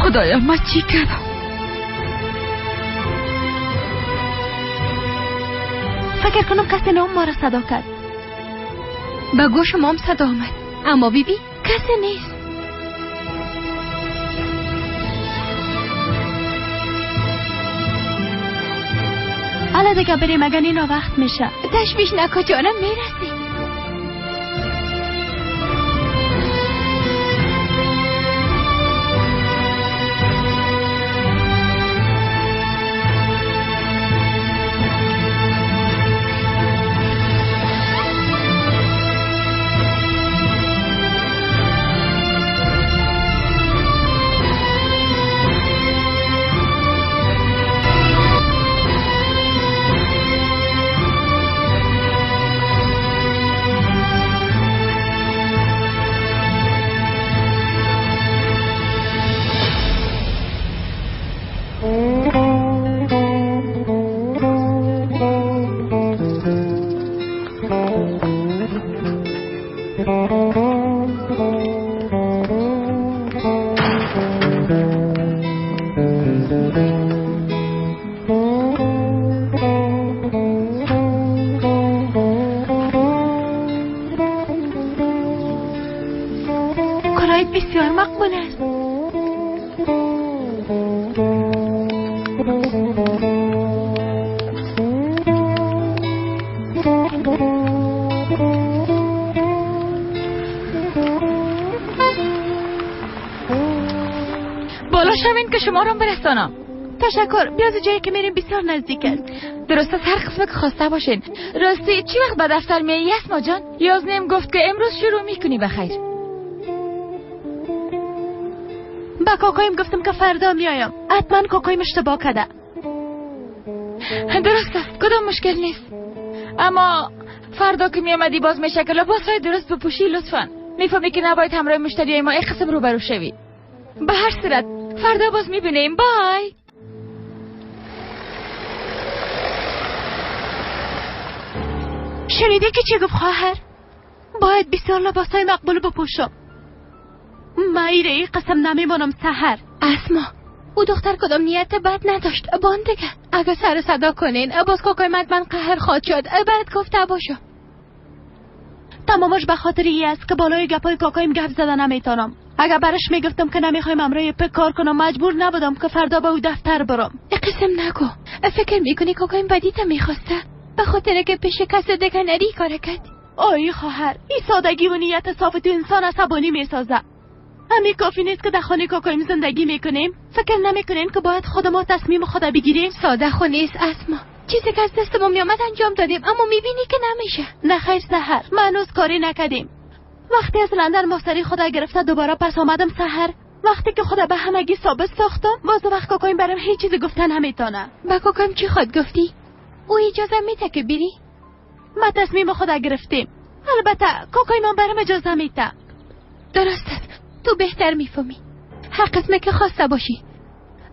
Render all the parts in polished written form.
خدایا من چی کردم؟ فکر کنم کسی نام ما را صدا کرد. به گوش مام صدا آمد، اما بیبی کسی نیست. حالا دیگه بریم اگر اینا وقت میشه. تشویش نکن جانم، میرسیم. کارایت بسیار مقبول است. بالا شوین که شما رو برسانم. تشکر. بیاز جایی که میریم بسیار نزدیک است. درست است، هر قسمت که خواسته باشین. راستی چی وقت به دفتر میایی اسما جان؟ یازنیم گفت که امروز شروع میکنی بخیر. با کاکایم گفتم که فردا میایم. حتما کاکایم اشتباه کرده. درست است، کدام مشکل نیست. اما فردا که میامدی باز میشه که لباسهای درست بپوشی لطفا. میفهمی که نباید همراه مشتریای ما این قسم روبرو شوی. به هر صورت فردا باز میبینیم. بای. شنیده که چی گفت خواهر؟ باید بسیار لباسای مقبول بپوشم. من این قسم نمیمانم سحر. اسما او دختر کدام نیت بد نداشت. باندگه اگه سر صدا کنین باز کاکای من قهر خواد شد. بعد گفته باشو. تمامش به خاطر ای است که بالای گپای کاکایم گپ زده نمیتونم. اگه برش میگفتم که نمیخوایم امروی پک کار کنم مجبور نبودم که فردا به او دفتر برم. قسم نگو. فکر میکنی کاکایم بدیت میخواسته؟ به خاطر که پیش کس دیگه نری کار کرد. آی خواهر، این سادگی و نیت صاف تو انسان عصبانی میسازه. همین کافی نیست که در خانه کاکایم زندگی میکنیم. فکر نمیکنین که باید خود ما تصمیم خود بگیریم؟ ساده خو نیست اسما. چیزی که از دستمون میامد انجام دادیم اما میبینی که نمیشه. نه خیر سحر، ما هنوز کاری نکردیم. وقتی از لندن مشتری خدا گرفته دوباره پس آمدم سحر. وقتی که خدا به همگی ثابت ساختم باز وقت کاکایم برام هیچ چیزی گفتن نمیتونه. با کاکایم چی خود گفتی؟ او اجازه میده که بری؟ ما تصمیم خدا گرفتیم. البته کاکایم هم برام اجازه میده. درست است، تو بهتر میفهمی. هر قسمه که خواسته باشی.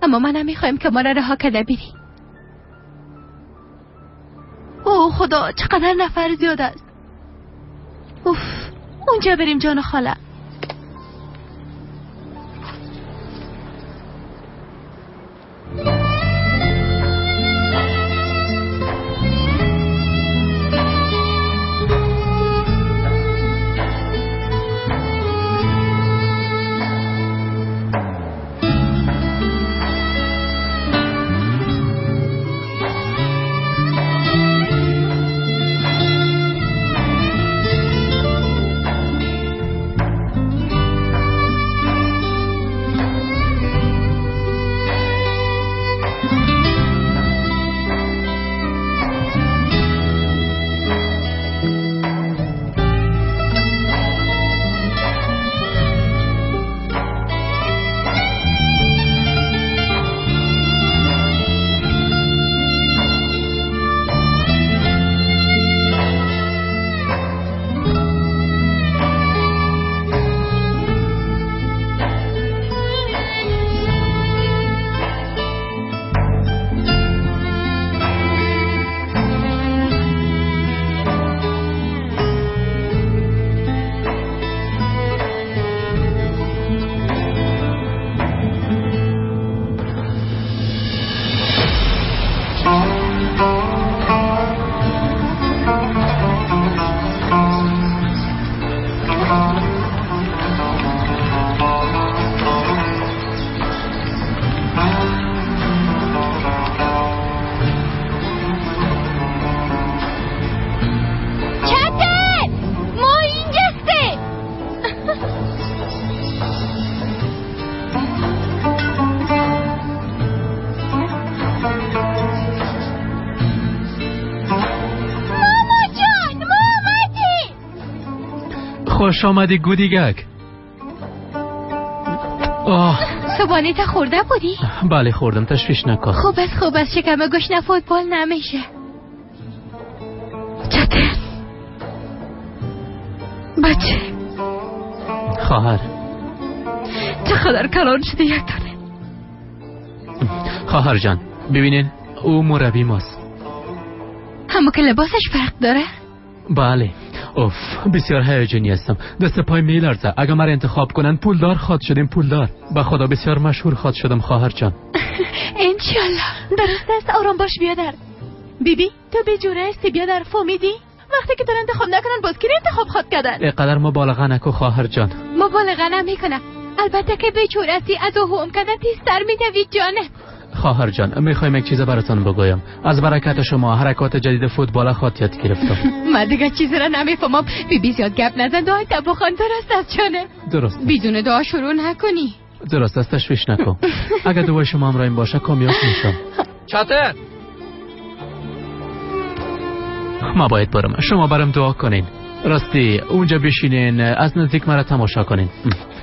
اما من نمیخوایم که ما را رها کرده بری. اوه خدا، چقدر نفر زیاد است. اوف، اونجا بریم جان خاله. خوش آمدی گودیگک. صبحانه خورده بودی؟ بله خوردم، تشویش نکن. خوب است شکم گشنه فوتبال نمیشه. چطور؟ بچه خواهر چقدر کلان شده یک دانه. خواهر جان ببینین او مربی ماست. همون که لباسش فرق داره؟ بله. اوف بسیار هیجانی هستم، دست پای میلرزه. اگه مرا انتخاب کنن پولدار خواد شدیم، پولدار. به خدا بسیار مشهور خواد شدم خواهر جان. انشالله. درست است، آرام باش بیادر. بیبی تو به جوره هستی بیادر، فهمیدی؟ وقتی که دارن انتخاب نکنن باز کی انتخاب خواد کردن؟ اینقدر مبالغه نکو خواهر جان. مبالغه نمیکنه، البته که به جوره هستی از او هم کردن تیستر میدوید جانه. خواهر جان میخوایم یک چیز براتون بگویم. از برکت شما حرکات جدید فوتبال خاط یاد گرفتم. من دیگه چیزی را نمیفهمم. بیبی زیاد گپ نزن، دعای تبخان درست است جانه. درست است. بدون دعا شروع نکنی. درست است، تشویش نکن. اگه دعای شما هم رایم باشه کامیاب میشم. چطور؟ ما باید برم، شما برام دعا کنین. راستی اونجا بشینین، از نزدیک مرا تماشا کنین.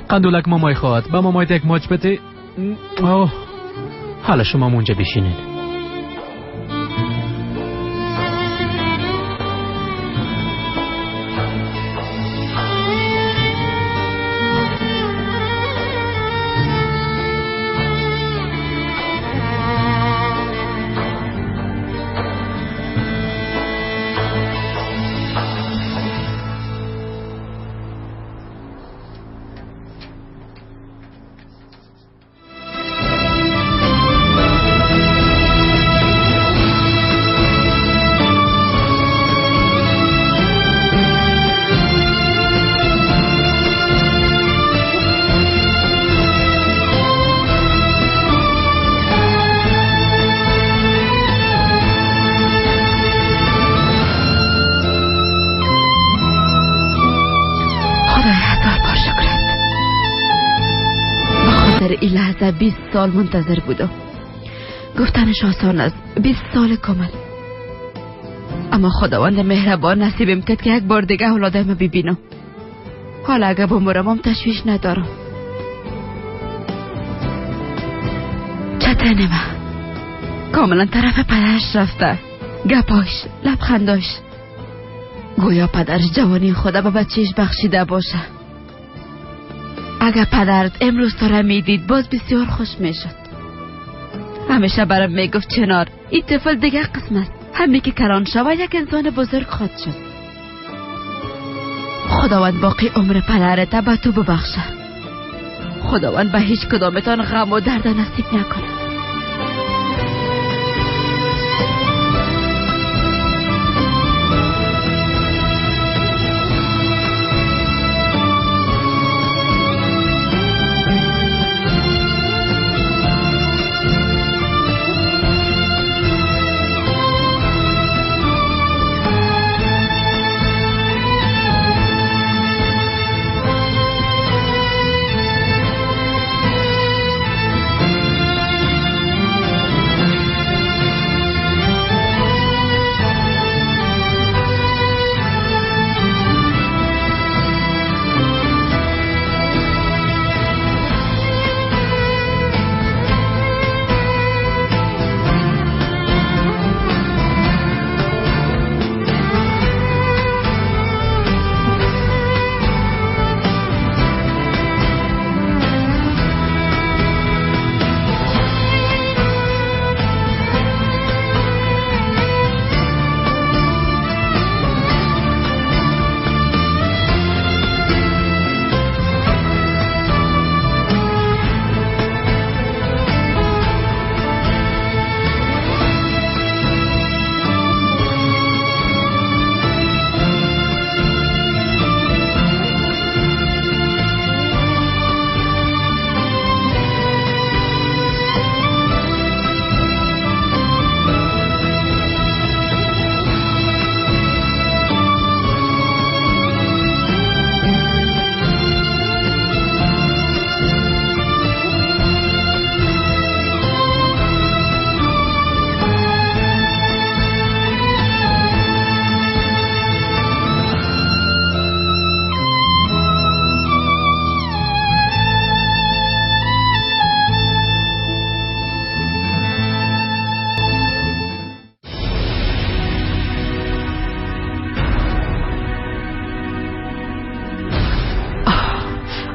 قندولک مامای خواهد با مامای یک ماچ بده. حالا شما اونجا بشینین. این لحظه 20 سال منتظر بودم. گفتنش آسان است، 20 سال کامل. اما خداوند مهربان نصیبم کرد که یک بار دیگه اولادم ببینم. حالا اگه بمرم هم تشویش ندارم. چطور نمه کاملا طرف پدرش رفته. گپاش، لبخنداش، گویا پدرش جوانی خدا به بچهش بخشیده باشه. اگر پدرت امروز تو را میدید باز بسیار خوش میشد. همیشه برام میگفت چنار این طفل دیگه قسم است، همی که کلان شود یک انسان بزرگ خواهد شد. خداوند باقی عمر پدرت به تو ببخشه. خداوند به هیچ کدامتان غم و درد نصیب نکنه.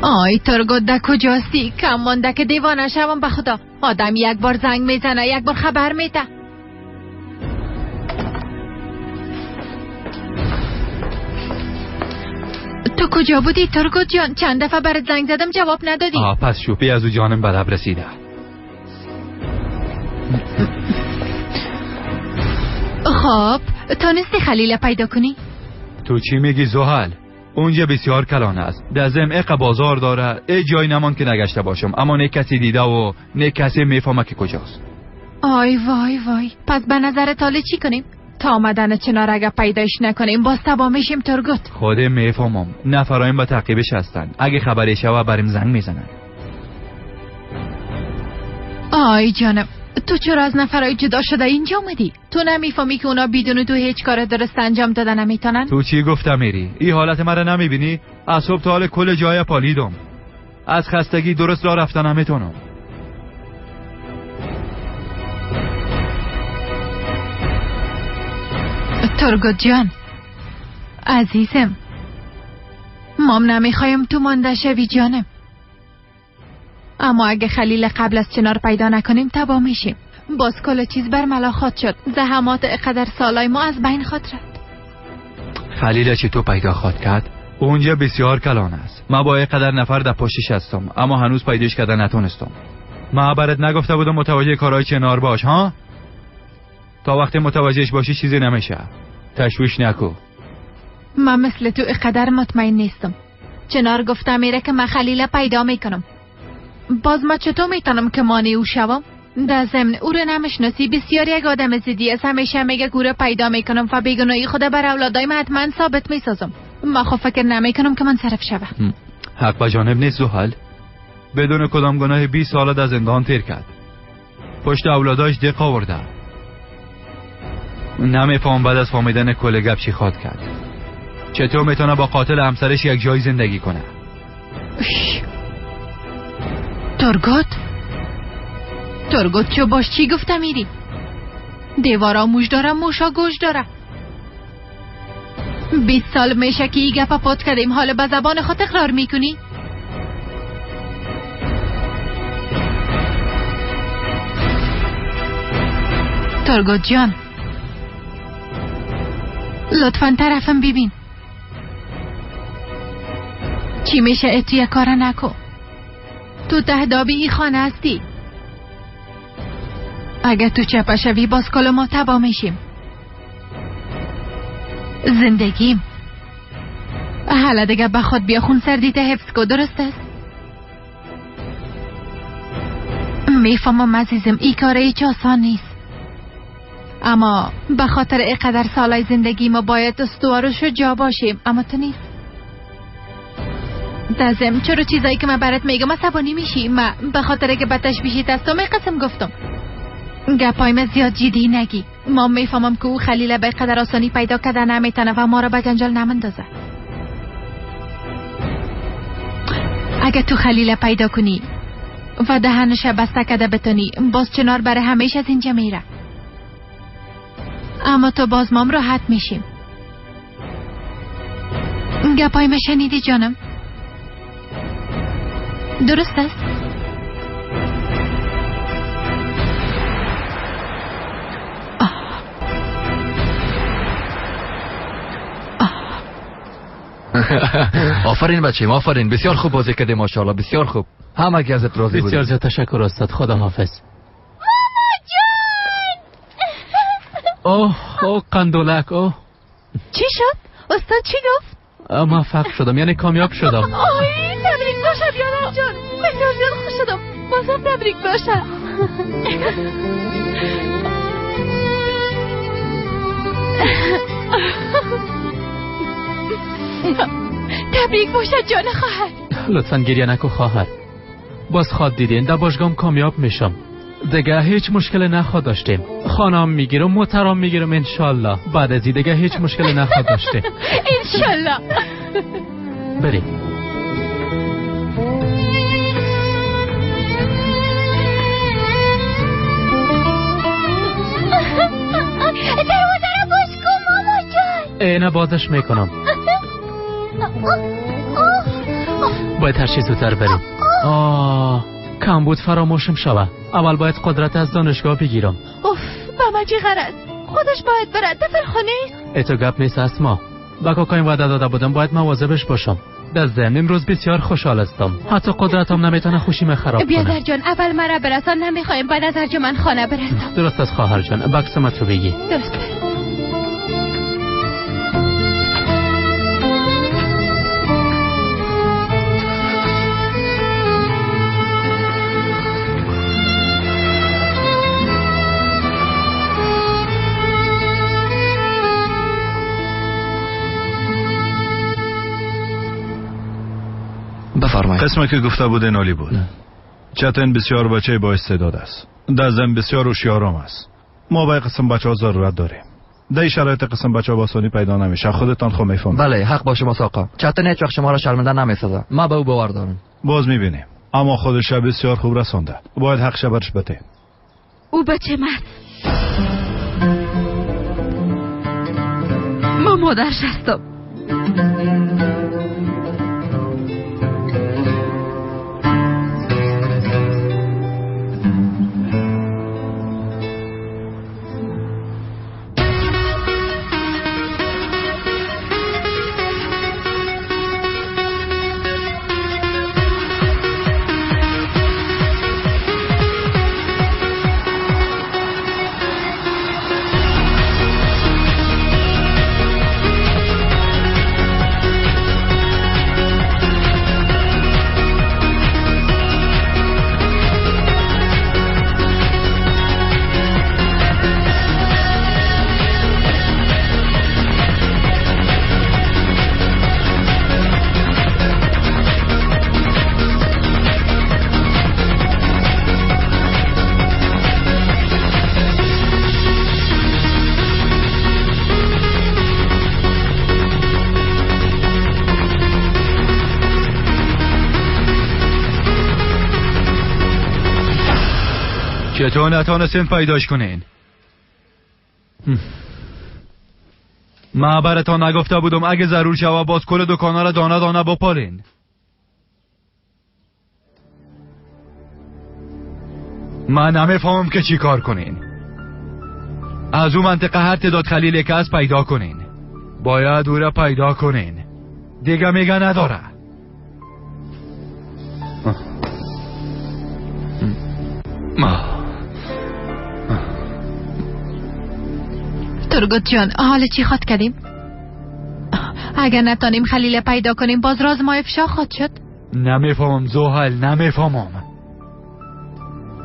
آی ترگوده کجاستی؟ کم مانده که دیوانه شوم. به خدا آدم یک بار زنگ میزنه یک بار خبر میده. تو کجا بودی ترگوت جان؟ چند دفعه برات زنگ زدم جواب ندادی. پس شوپی از او جانم به لب رسیده. خب تونستی خلیل پیدا کنی؟ تو چی میگی زحل؟ اونجا بسیار کلان است. در ضمن اق بازار داره. ای جای نمان که نگشته باشم، اما نه کسی دیده و نه کسی میفهمه که کجاست. آی وای وای. پس به نظر تاله چی کنیم؟ تا آمدن چنار اگه پیداش نکنیم باز تبا میشیم ترگوت. خودم میفهمم. نفرایم به تعقیبش هستن. اگه خبری شوه بریم زنگ میزنن. آی جانم، تو چرا از نفرای جدا شده اینجا اومدی؟ تو نمیفهمی که اونا بدون تو هیچ کار درست انجام دادن نمیتونن؟ تو چی گفتم میری؟ این حالت مرا نمیبینی؟ از صبح تا حال کل جای پالیدم. از خستگی درست راه رفتن نمیتونم. ترگوت جان عزیزم، مام نمیخوایم تو مانده شوی جانم، اما اگه خلیل قبل از چنار پیدا نکنیم تبا میشیم. باز کل چیز برملا خواهد شد. زحمات اقدر سالای ما از بین خواهد رفت. خلیل چی تو پیدا خواهد کرد؟ اونجا بسیار کلان است. ما با اینقدر نفر در پشتش هستم اما هنوز پیداش کردن نتونستم. ما برات نگفته بودم متوجه کارهای چنار باش ها؟ تا وقتی متوجهش باشی چیزی نمیشه. تشویش نکو. من مثل تو اینقدر مطمئن نیستم. چنار گفته میره که من خلیل پیدا میکنم. باز ما چطور میتونم که مانع او شوم؟ در ضمن او رو نمیشناسی. بسیار یک آدم زیدی است. همیشه میگه گوره پیدا میکنم و بیگناهی خود بر اولادای من حتما ثابت میسازم. ما خب فکر نمیکنم که من صرف شوه. حق به جانب نیست زحل. بدون کدام گناه 20 سال در زندان تیر کرد. پشت اولاداش دق آورده. نمیفهم بعد از فهمیدن کل گپ چی خواد کرد. چطور میتونه با قاتل همسرش یک جای زندگی کنه؟ ترگوت چو باش چی گفته میری؟ دیوارا موش داره موشا گوش داره. 20 سال میشه که ای گپا پات کردیم، حالا به زبان خود تکرار میکنی؟ ترگوت جان لطفاً طرفم ببین. چی میشه اتوی کار نکو. تو تهدابی ای خانه هستی. اگه تو چپه شوی باز کل ما تبا میشیم. زندگیم حالا دیگه به خود بیا خون سردیت حفظ کو. درست است؟ میفهمم عزیزم ای کار هیچ آسان نیست، اما به خاطر اینقدر سالای زندگی ما باید استوار و شجاع باشیم. اما تو نیست. در ضمن چرا چیزایی که من برات میگم عصبانی میشی؟ من به خاطر که به تشویشی دستم قسم گفتم. گپای زیاد جدی نگی. ما میفهمم که او خلیل به قدر آسانی پیدا کردن نمیتونه و ما را به جنجال نمندازه. اگه تو خلیل پیدا کنی و دهنش بسته کده بتونی باز چنار برای همیشه از اینجا میره. اما تو باز مام راحت میشیم. گپای من شنیدی جانم؟ درست است؟ آفرین بچه‌م، آفرین. بسیار خوب بازی کردی ماشاءالله. بسیار خوب. همگی ازت راضی بودیم. بسیار زیاد تشکر استاد. خدا حافظ. اوه قندولک. اوه چی شد؟ استاد چی گفت؟ موفق شدم، یعنی کامیاب شدم. آی تبریک باشه بیانم جان. بسیار زیاد خوش شدم. بازم تبریک باشه. تبریک باشه جان خواهر. لطفاً گریه نکو خواهر. باز خواد دیدین در باشگاهم کامیاب میشم. دیگه هیچ مشکل نخواد داشتیم. خانم میگیرم محترم میگیرم انشالله. بعد از دیگه هیچ مشکل نخواد داشتیم انشالله. بریم. دروازه رو باز کن ماما جان. اینه بازش میکنم. باید هر چیز زودتر بریم. کم بود فراموشم شوه. اول باید قدرت از دانشگاه بگیرم. اوف بابا چی غرض خودش باید بره دفتر خونه. اتو گپ نیست اسما. با کاکایم وعده داده بودم باید مواظبش باشم. در ضمن امروز بسیار خوشحال هستم. حتی قدرتم نمیتونه خوشیم خراب کنه. بیادر جان اول مرا برسان نمیخوایم بعد از ارجمند خانه برسم. درست است خواهر جان. بکسمت رو بگی. درست. بفرمایید. قسمی که گفته بودین عالی بود. چتن بسیار بچه با استعداد است. در ضمن بسیار هوشیارم است. ما با قسم بچه ها ضرورت داریم. در شرایط قسم بچه ها با آسانی پیدا نمیشه. خودتان خود میفهمید. بله حق با شما آقا. چتن هیچ وقت شما را شرمنده نمیسازه. ما به او باور دارم. باز میبینیم. اما خودش بسیار خوب رسانده. باید حق شبرش بده. او بچه من ما مادرش هستم. چطور نتانستین پیداش کنین؟ من براتون نگفته بودم اگه ضرور شوه باز کل دکانا را دانه دانه بپالین. من نمیفهمم که چی کار کنین. از اون منطقه هر تعداد خلیلی که از پیدا کنین. باید او را پیدا کنین. دیگه میگه نداره. ترگوت جان حال چی خواد کردیم؟ اگر نتانیم خلیل پیدا کنیم باز راز ما افشا خواد شد. نمیفهمم زوهل نمیفهمم.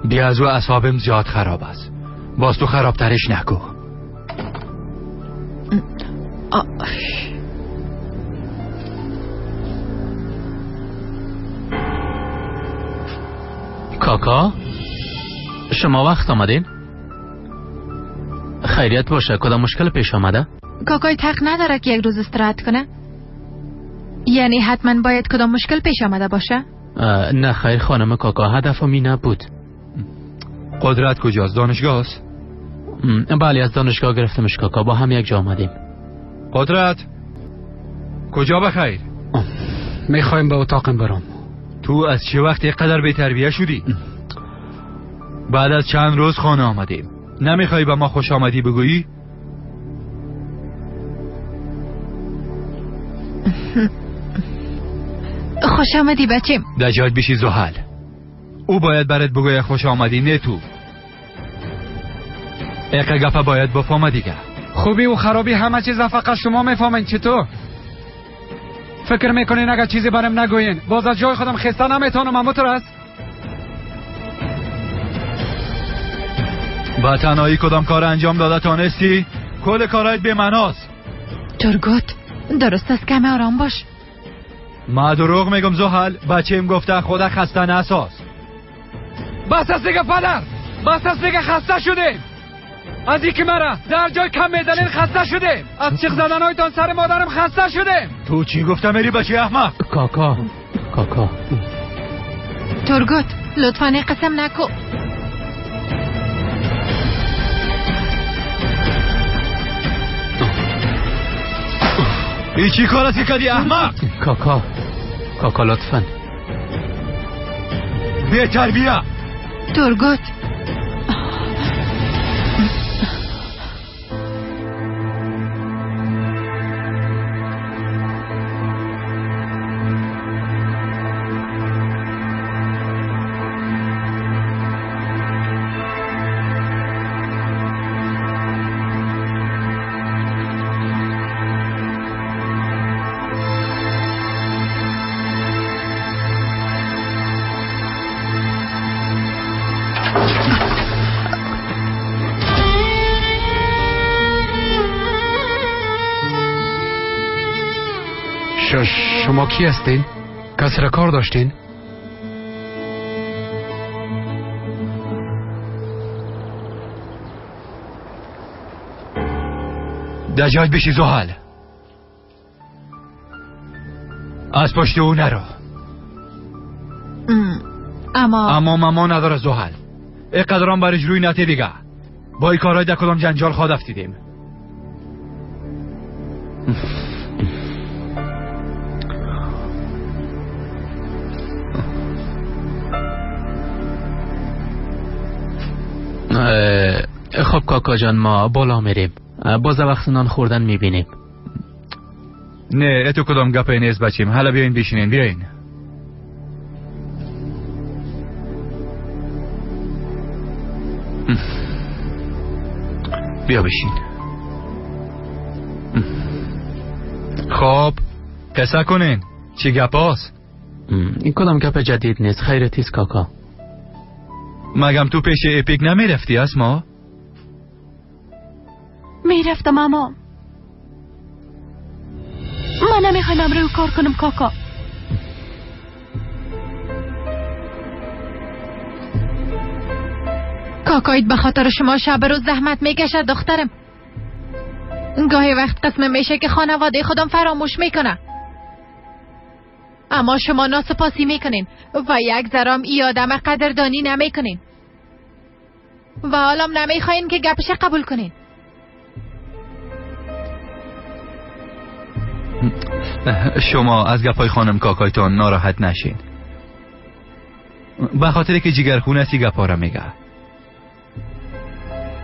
دیازو اصابم زیاد خراب است. باز تو خرابترش نکو. کاکا شما وقت آمدین؟ خیریت باشه کدام مشکل پیش آمده؟ کاکای حق نداره که یک روز استراحت کنه؟ یعنی حتما باید کدام مشکل پیش آمده باشه؟ نه خیر خانم کاکا هدفم این نبود. قدرت کجاست؟ دانشگاه است؟ بله از دانشگاه گرفتمش کاکا با هم یک جا آمدیم. قدرت کجا بخیر؟ میخوایم به اتاقم برام. تو از چه وقت اینقدر بی تربیه شدی؟ بعد از چند روز خانه آمدیم. نمیخوای به ما خوش آمدی بگویی؟ خوش آمدی بچیم. دجاج بیشی زحل. او باید برات بگویه خوش آمدی نه تو. ایقه گفه باید بفهمه دیگه. خوبی و خرابی همه چیز فقط شما میفهمین. چطور؟ فکر میکنین اگر چیزی برام نگوین باز از جای خودم خسته نمیتونم همونطور است؟ با تنهایی کدام کار انجام داده تانستی؟ کل کارایت به مناست. ترگوت درست است کم آرام باش. ما دروغ میگم زحل. بچه‌ام گفته خدا خسته نساز. بس است دیگه پدر. بس است دیگه خسته شدیم. از اینکه مرا در جای کم میدنین خسته شدیم. از چیخ زدنهایتان سر مادرم خسته شدیم. تو چی گفته میری بچه احمق؟ کاکا ترگوت لطفاً قسم نکو. ای چی کارتی کردی احمق؟ کاکا لطفاً بهتر بیا. تورگوت شما کی هستین؟ کسی را کار داشتین؟ دجاج بشی زحل. از پشت او نرو. اما نداره زحل. اینقدرام برش روی نتی دیگه. با این کارهای در کدام جنجال خواد افتیدیم. خب کاکا جان ما بالا میریم. باز وقت نان خوردن میبینیم. نه اتو کدام گپه نیست بچیم. حالا بیاین بشینین بیاین. بیا بشین. خب قصه کنین. چی گپاست؟ این کدام گپ جدید نیست. خیرتیست کاکا. مگم تو پیش اپیک نمیرفتی اسما؟ میرفتم اما من نمیخوایم رو کار کنم کاکا. کاکایت به خاطر شما شب روز زحمت میکشه دخترم. گاهی وقت قسم میشه که خانواده خودم فراموش میکنه، اما شما ناسپاسی میکنین و یک ذرام ای آدم قدردانی نمیکنین و حالا نمیخواین که گپش قبول کنین. شما از گپای خانم کاکایتان ناراحت نشین. به خاطر که جگرخونه سی گپا را میگه.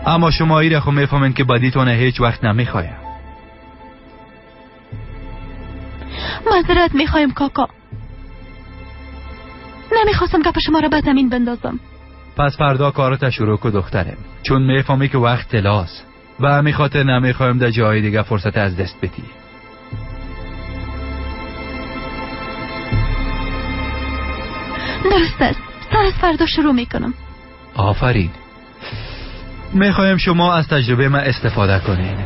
اما شما ای را خو میفهمین که بدیتونه هیچ وقت نمیخوایم. معذرت میخوایم کاکا. نمیخواستم گپ شما را به زمین بندازم. پس فردا کارت شروع کو دخترم، چون میفهمی که وقت طلاست و همین خاطر نمیخوایم در جای دیگه فرصت از دست بدی. درست است. سر از فردا شروع میکنم. آفرین. میخوایم شما از تجربه من استفاده کنین.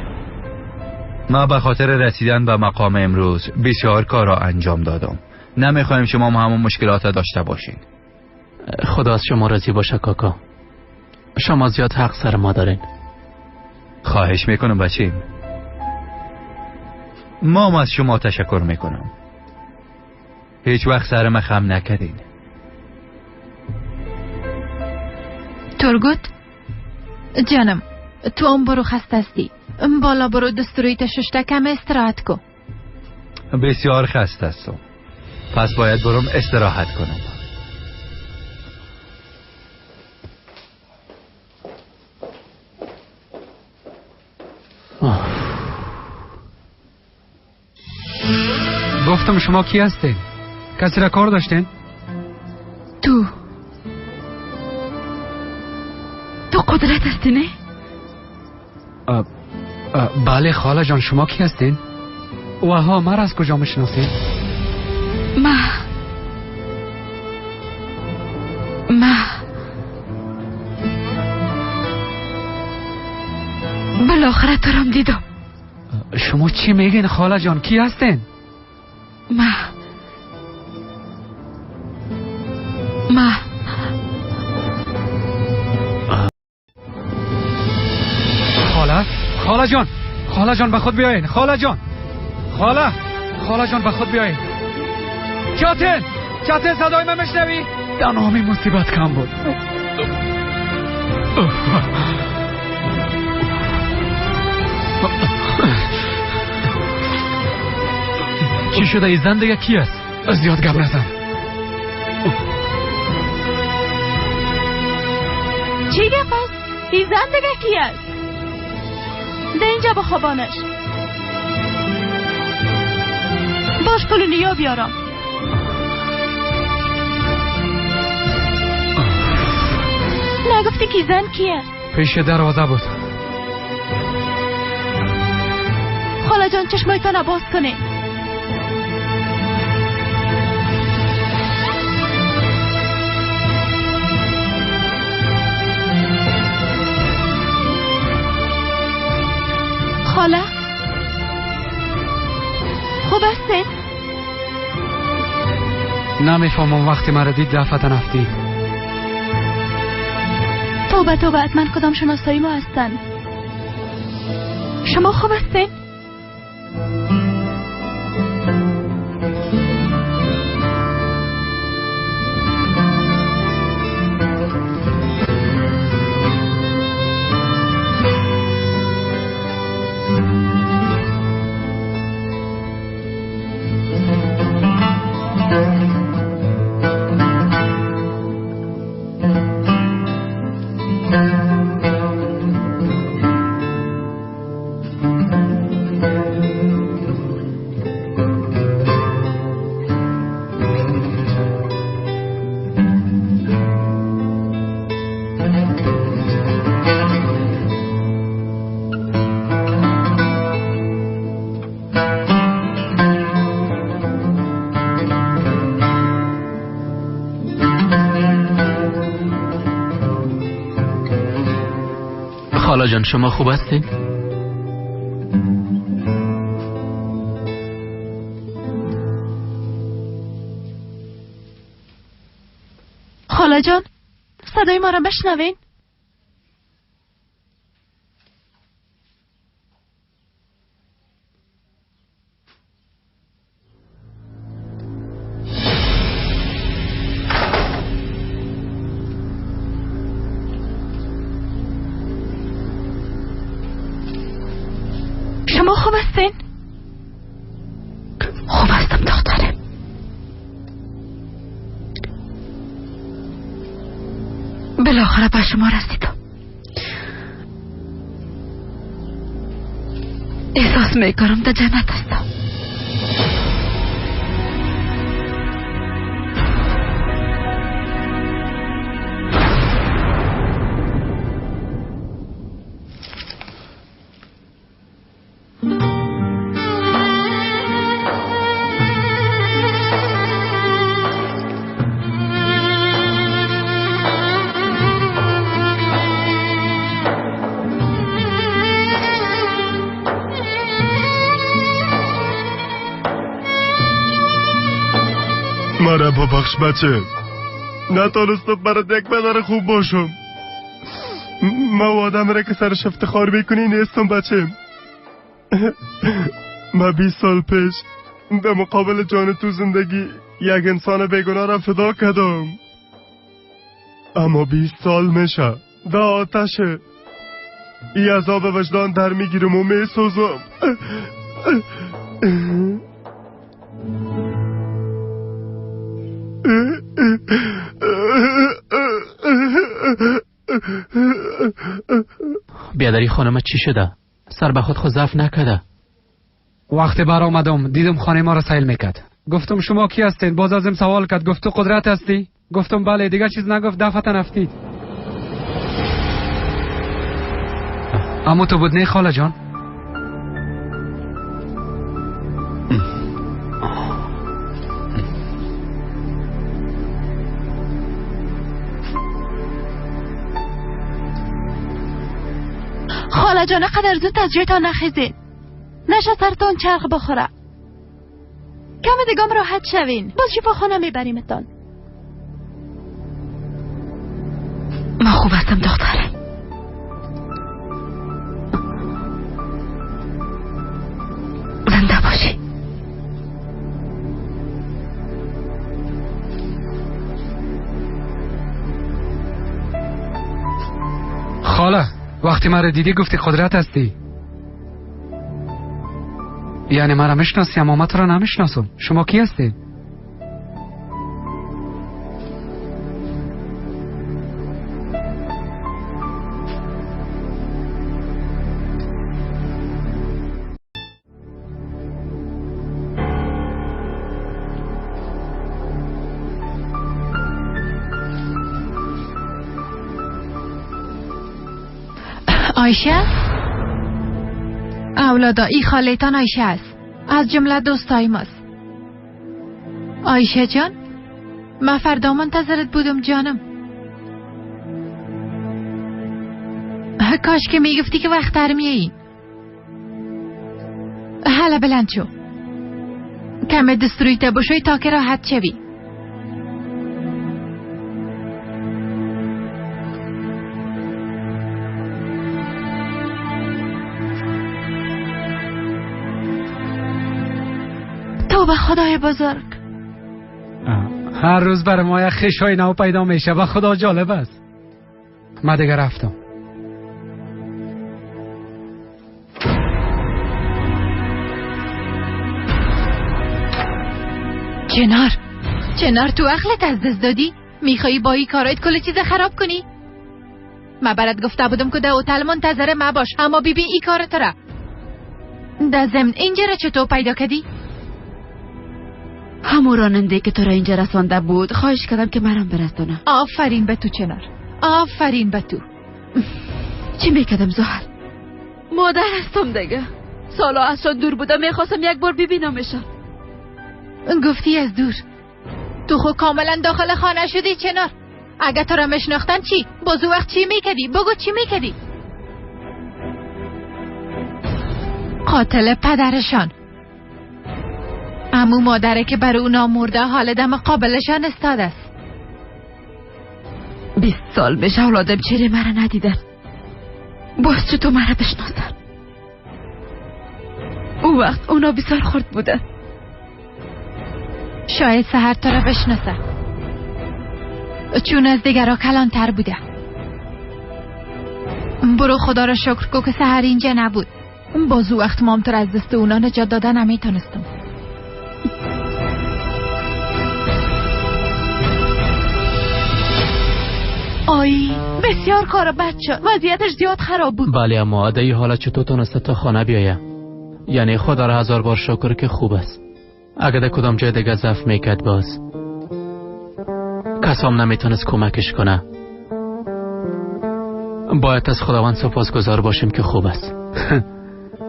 ما به خاطر رسیدن به مقام امروز بسیار کارا انجام دادم. نمیخوایم شما همون مشکلات داشته باشین. خدا از شما راضی باشه کاکا. شما زیاد حق سر ما دارین. خواهش میکنم بچیم. ما از شما تشکر میکنم. هیچ وقت سر ما خم نکردین. تورگوت جانم، تو هم برو خسته هستی. بالا برو دستوریت ششته کم استراحت کو. بسیار خسته هستم، پس باید برم استراحت کنم. گفتم شما کی هستین؟ کسی را کار داشتین؟ تو قدرت هستی نه؟ بله خاله جان، شما کی هستین؟ وها من از کجا میشناسین؟ ما بالاخره تو رام دیدم. شما چی میگین خاله جان؟ کی هستین؟ ما خاله جان به خود بیاین. خاله جان به خود بیاین. چاتن صدای من میشنوی؟ تمامی مصیبت کم بود. چی شده؟ ای زن دیگه کی است؟ زیاد گپ نزن. این زن دیگه کی است؟ ده اینجا بخوابانش. باش پولونیا بیارم. نگفتی کی زن کیه؟ پیش دروازه بود. خاله جان چشمایتان باز کنه. خاله خوب هستین؟ نمیفهمم وقتی مرا دید دفعه نفتی. توبه توبه حتما کدام شناسایی ما هستن. شما خوب هستین؟ خاله جان شما خوب هستین؟ خاله جان صدای ما را بشنوین؟ شما خوب هستین؟ خوب هستم دخترم. بالاخره به شما رسیدم. احساس میکنم در جنت هستم. مرا ببخش بچه، نتونستم برات یک پدر خوب باشم. ما آدم را که سرش افتخار میکنی نیستم بچه. ما 20 سال پیش به مقابل جان تو زندگی یک انسان بیگناه را فدا کردم، اما 20 سال میشه در آتشه ای عذاب وجدان در میگیرم و میسوزم. بیادری خانم چی شده؟ سر به خود ضعف نکرده؟ وقتی بر آمدم دیدم خانه ما را سیل میکرد. گفتم شما کی هستین؟ باز ازم سوال کرد. گفت تو قدرت هستی؟ گفتم بله. دیگه چیز نگفت. دفعه نفتید. اما تو بود نه خاله جان؟ خاله جان قدر زود از جایتان نخیزین، نشه سرتان چرخ بخوره. کم دیگم راحت شوین، باز شفاخانه میبریمتان. ما خوب هستم دخترم. زنده باشی. خاله وقتی مرا دیدی گفتی قدرت هستی، یعنی مرا میشناسی اما من تو را نمیشناسم. شما کی هستی؟ آیشه؟ اولادا ای خالیتان آیشه است، از جمله دوستای ماست. آیشه جان، من فردا منتظرت بودم جانم. کاش که میگفتی که وقت در میایی. حالا بلند شو، کم دسترویته بشوی تا که راحت شوی. تو به خدای بزرگ. هر روز برای ما یک خشای نو پیدا میشه و خدا جالب است. من دیگه رفتم. چنار تو عقلت از دست دادی؟ میخوایی با این کارایت کل چیز خراب کنی؟ من برات گفته بودم که در هتل منتظر ما باش، اما بیبی ای کار تو را. در ضمن اینجا را چطور پیدا کردی؟ همون راننده که تو را اینجا رسانده بود خواهش کردم که مرام برسانه. آفرین به تو چنار، آفرین به تو. چی میکردم زهر؟ مادر هستم دیگه. سالا ازشان دور بودم، میخواستم یک بار ببینمشان. گفتی از دور؟ تو خود کاملا داخل خانه شدی چنار. اگه تو را مشناختن چی؟ بازو وقت چی میکردی؟ بگو چی میکردی؟ قاتل پدرشان، امو مادره که بر اونا مرده حال دم قابلشان استاد است. 20 سال بشه اولادم چهره مرا ندیدن، باز چطور مرا بشناسن؟ اون وقت اونا بسیار خرد بودن. شاید سهر تو را بشناسه، چون از دیگرها کلانتر بوده. برو خدا را شکر کو که سهر اینجا نبود، بازو وقت مام تو را از دست اونا نجات دادن نمیتونستم. آی بسیار کار بد شد، وضعیتش زیاد خراب بود. بله اما در این حالت چطور تونسته تا خانه بیایه؟ یعنی خدا را 1000 بار شکر که خوب است. اگر در کدام جای دیگه ضعف میکرد باز کسام نمیتونست کمکش کنه. باید از خداوند سپاسگزار باشیم که خوب است.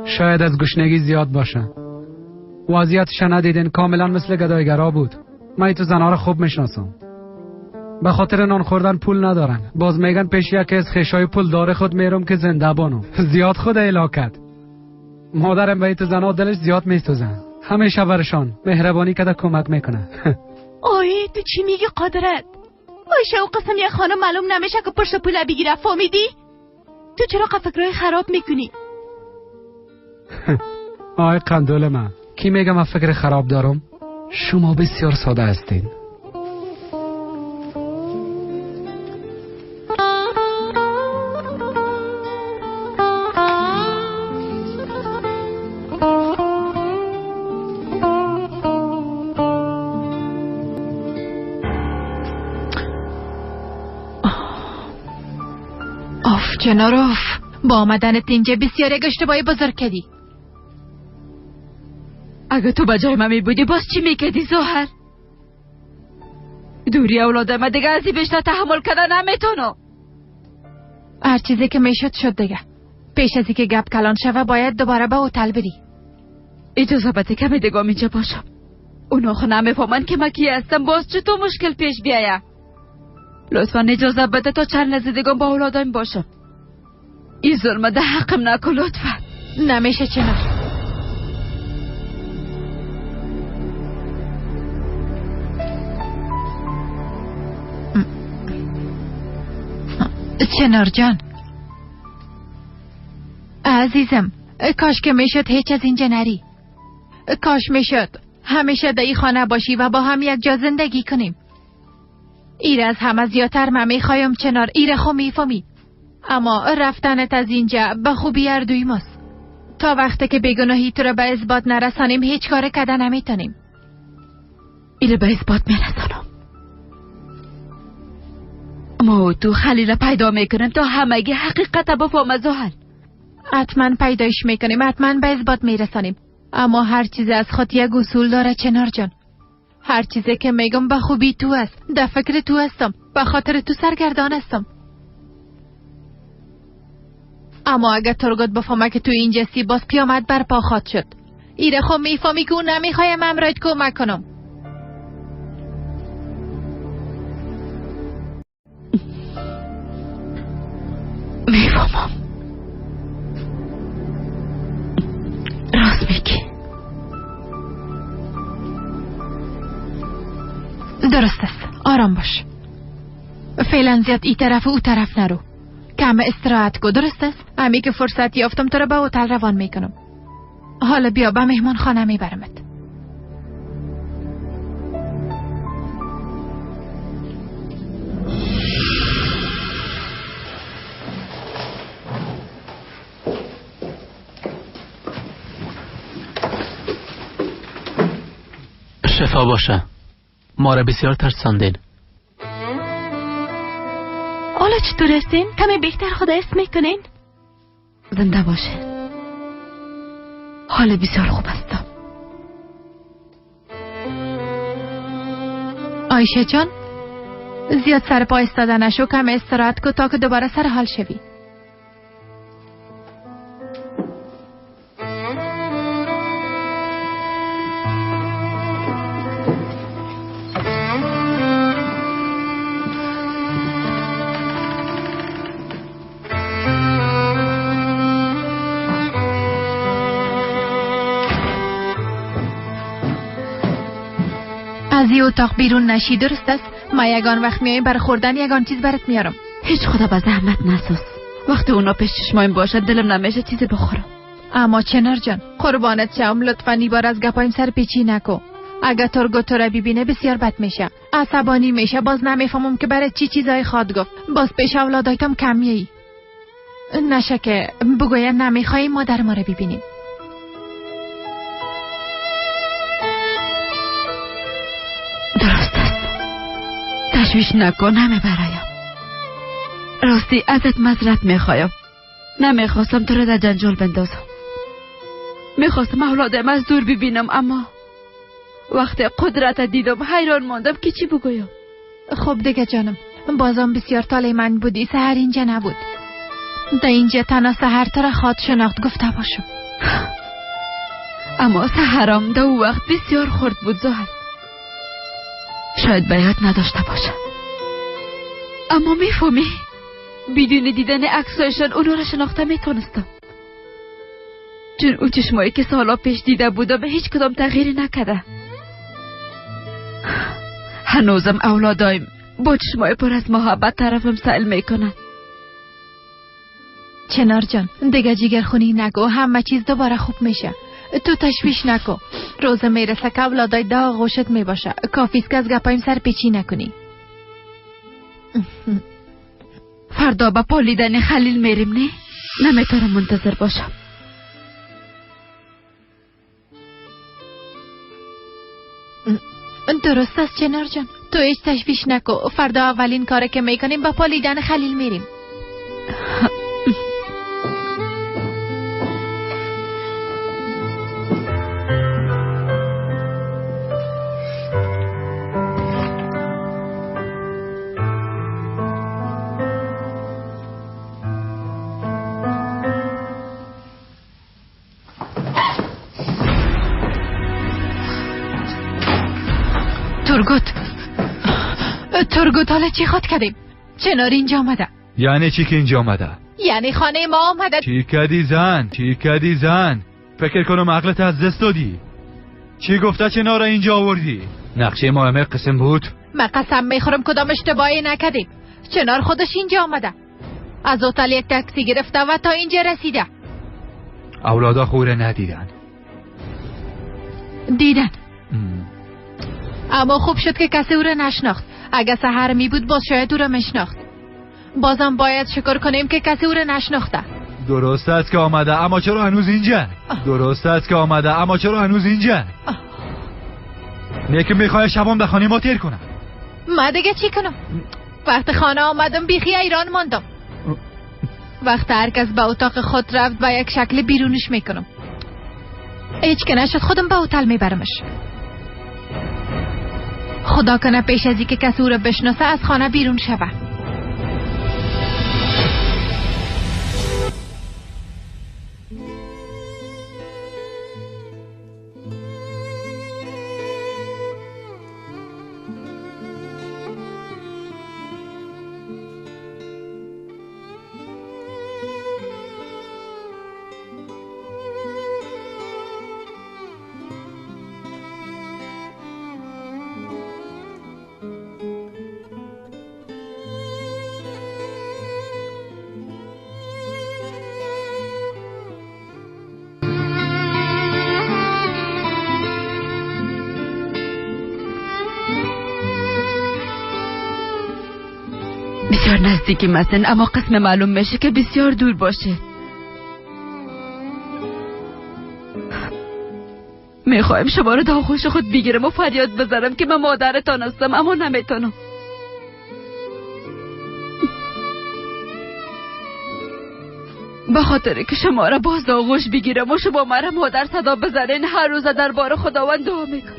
شاید از گشنگی زیاد باشه. وضعیتش ندیدین، کاملا مثل گدایگرا بود. من تو زنها رو خوب میشناسم. به خاطر نان خوردن پول ندارن، باز میگن پیش یکی از خشای پول داره خود میرم که زنده بانم. زیاد خود الاکت. مادرم به تو زنها دلش زیاد میسوزن، همیشه برشان مهربانی کده کمک میکنه. آی تو چی میگی قادرت؟ آیشه او قسم یه خانم معلوم نمیشه که پشت پول بگیره، فهمیدی؟ تو چرا فکرهای خراب میکنی؟ آی قندول من، کی میگم من فکر خراب دارم؟ شما بسیار ساده هستین. کناروف، با آمدنت اینجا بسیار یک اشتباهی بزرگ کردی. اگه تو به جای من می بودی باز چی میکردی زهر؟ دوری اولادم دیگه ازی بیشتر تحمل کردن نمیتونم. هر چیزی که میشد شد دیگه. پیش ازی که گپ کلان شوه باید دوباره به هتل بری. اجازه بده کمی دیگه اینجا باشم. اونا خو نمیفهمن که من کی هستم، باز چطور مشکل پیش بیایه. لطفا اجازه بده تا چند لحظه دیگه با اولادم باشم. این ظلم ده حقم نکن لطفا. نمیشه چنار. چنار جان عزیزم، کاش که میشد هیچ از اینجا نری. کاش میشد همیشه در این خانه باشی و با هم یک جا زندگی کنیم. ایر از همه زیادتر من میخوایم چنار، ایر خو میفهمی. اما رفتنت از اینجا به خوبی اردوی ماست. تا وقتی که بیگناهی تو را به اثبات نرسانیم هیچ کار کردن نمیتونیم. ایره به اثبات میرسانم. ما تو خلیل پیدا میکنم تا همگی حقیقت بفهم زهر. حتما پیدایش میکنیم، حتما به اثبات میرسانیم. اما هر چیز از خود یک اصول داره چنار جان. هر چیزی که میگم به خوبی تو است، در فکر تو هستم، به خاطر تو سرگردان هستم. اما اگر ترگت بفهمه که تو اینجستی باز قیامت برپا خواهد شد. ایره خو میفهمی که اون نمیخوایم امرایت کمک کنم. میفهمم. راست میگی. درست است. آرام باش. فعلا زیاد ای طرف و او طرف نرو. کم استراحت کو. درست است؟ امی که فرصت یافتم تو رو به هتل روان میکنم. حالا بیا به مهمان خانه میبرمت. شفا باشه. ما را بسیار ترساندین. حالا چطور هستین؟ کمی بهتر خدا اسم میکنین؟ زنده باشه. حال بسیار خوب هستم. آیشه جان، زیاد سر پا ایستاده نشو، کم استراحت کو تا که دوباره سر حال شوی. از این اتاق بیرون نشی. درست است؟ ما یگان وقت میاییم بر خوردن یگان چیز برات میارم. هیچ خدا به زحمت نساز. وقتی اونا پیش چشمایم باشد دلم نمیشه چیزی بخورم. اما چنار جان، قربانت شم، لطفاً این بار از گپایم سر پیچی نکو. اگه ترگو تو را ببینه بسیار بد میشه، عصبانی میشه، باز نمیفهمم که برای چی چیزای خواد گفت. باز پیش اولادایتم کمیه. نشه که بگوید نمیخوایم مادر ما را ببینیم. درست است. تشویش نکن، نمیبرایم. راستی ازت معذرت میخوایم. نمیخواستم تو رو در جنجال بندازم. میخواستم اولادم از دور ببینم، اما وقتی قدرت دیدم حیران ماندم که چی بگویم. خب دیگه جانم، بازم بسیار طالع من بودی. سحر اینجا نبود. در اینجا تنها سحر تو را خواد شناخت گفته باشم. اما سحرم در وقت بسیار خرد بود زهر. شاید باید نداشته باشه. اما میفهمی بدون دیدن عکسایشان اونو را شناخته میتونستم، چون او چشمایی که سالا پیش دیده بودم هیچ کدام تغییری نکرده. هنوزم اولادایم با چشمای پر از محبت طرفم سائل میکنن. چنار جان، دیگه جیگر خونی نکو، همه چیز دوباره خوب میشه. تو تشویش نکو. روز میرسه که اولادای ده آغوشت میباشه. کافیست که از گپایم سر پیچی نکنی. فردا با پالیدن خلیل میریم نه؟ نمیتونم منتظر باشم. درست است چنار جان، تو هیچ تشویش نکو. فردا اولین کاری که میکنیم با پالیدن خلیل میریم. ترگوت حالا چی خود کردیم؟ چنار اینجا آمده. یعنی چی که اینجا آمده؟ یعنی خانه ما آمده. چی کردی زن؟ فکر کنم عقلت از دست دادی. چی گفته چنار اینجا آوردی؟ نقشه مهمه قسم بود؟ من قسم میخورم کدام اشتباهی نکردیم. چنار خودش اینجا آمده، از هتل یک تاکسی گرفته و تا اینجا رسیده. اولادا خوره ندیدن؟ دیدن. اما خوب شد که کسی او را نشناخت. اگه سحر می بود باز شاید او را میشناخت. بازم باید شکر کنیم که کسی او را نشناخته. درست است که آمده، اما چرا هنوز اینجا؟ نه که میخوای شبام در خانه ما تیر کنم. ما دیگه چی کنم؟ وقت خانه آمدم بیخی ایران ماندم. وقت هر کس به اتاق خود رفت با یک شکل بیرونش میکنم. هیچ که نشد خودم به هتل میبرمش. خدا کنه پیش از اینکه کسی او را بشناسه از خانه بیرون شوه. نزدیکی مثلا، اما قسم معلوم میشه که بسیار دور باشه. میخوایم شما رو در آغوش خود بگیرم و فریاد بزنم که من مادرتان هستم، اما نمیتونم. به خاطر که شما را باز در آغوش بگیرم و شما مرا مادر صدا بزنین، هر روز دربار خداوند دعا میکنم.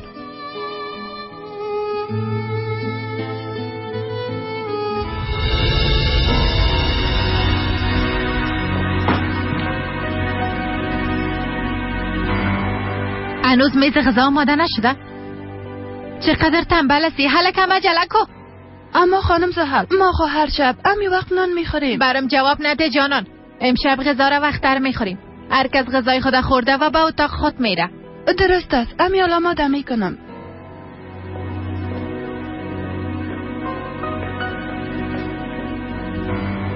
هنوز میز غذا آماده نشده؟ چقدر تنبل هستی، حالا کم عجله کو. اما خانم زهر، ما خو هر شب امی وقت نان میخوریم. برام جواب نده جانان. امشب غذا را وقت‌تر میخوریم. هر کس غذای خود خورده و به اتاق خود میره. درست است، امی حالا آماده میکنم.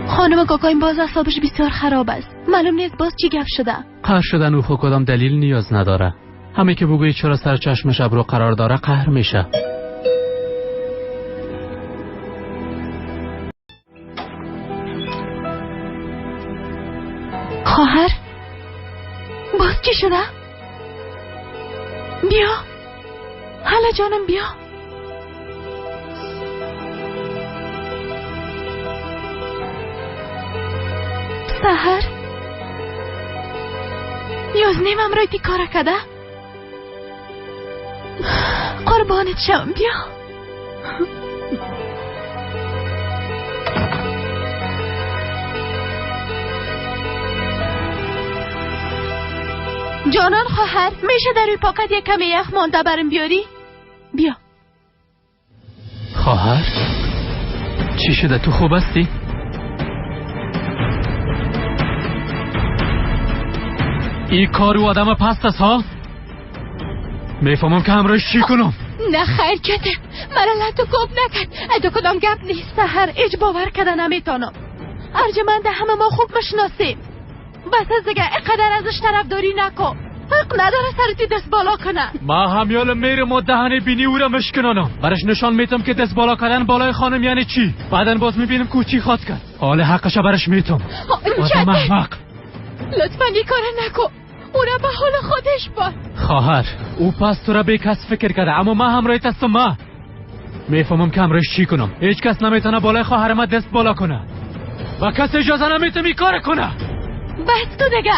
خانم کاکا این باز اعصابش بسیار خراب است. معلوم نیست باز چی گپ شده. قهر شدن او خود کدام دلیل نیاز نداره. همه که بگویی چرا سر چشمش ابرو قرار داره قهر میشه. خواهر باز چی شده؟ بیا حالا جانم بیا. سحر یازنیم امروی تی کار کده؟ قربانت شم بیا. جانان خواهر میشه در روی پاکت یک کمی یخ مانده برم بیاری؟ بیا. خواهر چی شده؟ تو خوب هستی؟ این کارو آدم پست است ها؟ میفهمم که همراهش چی کنم. نه خیر کته مرا لطو کوب نکرد. ادو کدام گپ نیست. سحر ایج باور کده نمیتونم. ارجمند همه ما خوب مشناسیم. بس از دیگه اقدر ازش طرفداری نکو. حق نداره سرتی دست بالا کنه. ما همیال میرم و دهنه بینی او را مشکنانم. برش نشان میتم که دست بالا کردن بالای خانم یعنی چی. بعدن باز میبینم که چی خواد کرد. حال حقش برش میتم. آدم احمق. لطفا این کار نکو. او را به حال خودش بار. خواهر او پس تو را به کس فکر کرده، اما ما همراهیت هستم. ما میفهمم که همراهش چی کنم. هیچ کس نمیتونه بالای خواهر ما دست بالا کنه و کس اجازه نمیتونه این کار کنه. بس تو دیگه.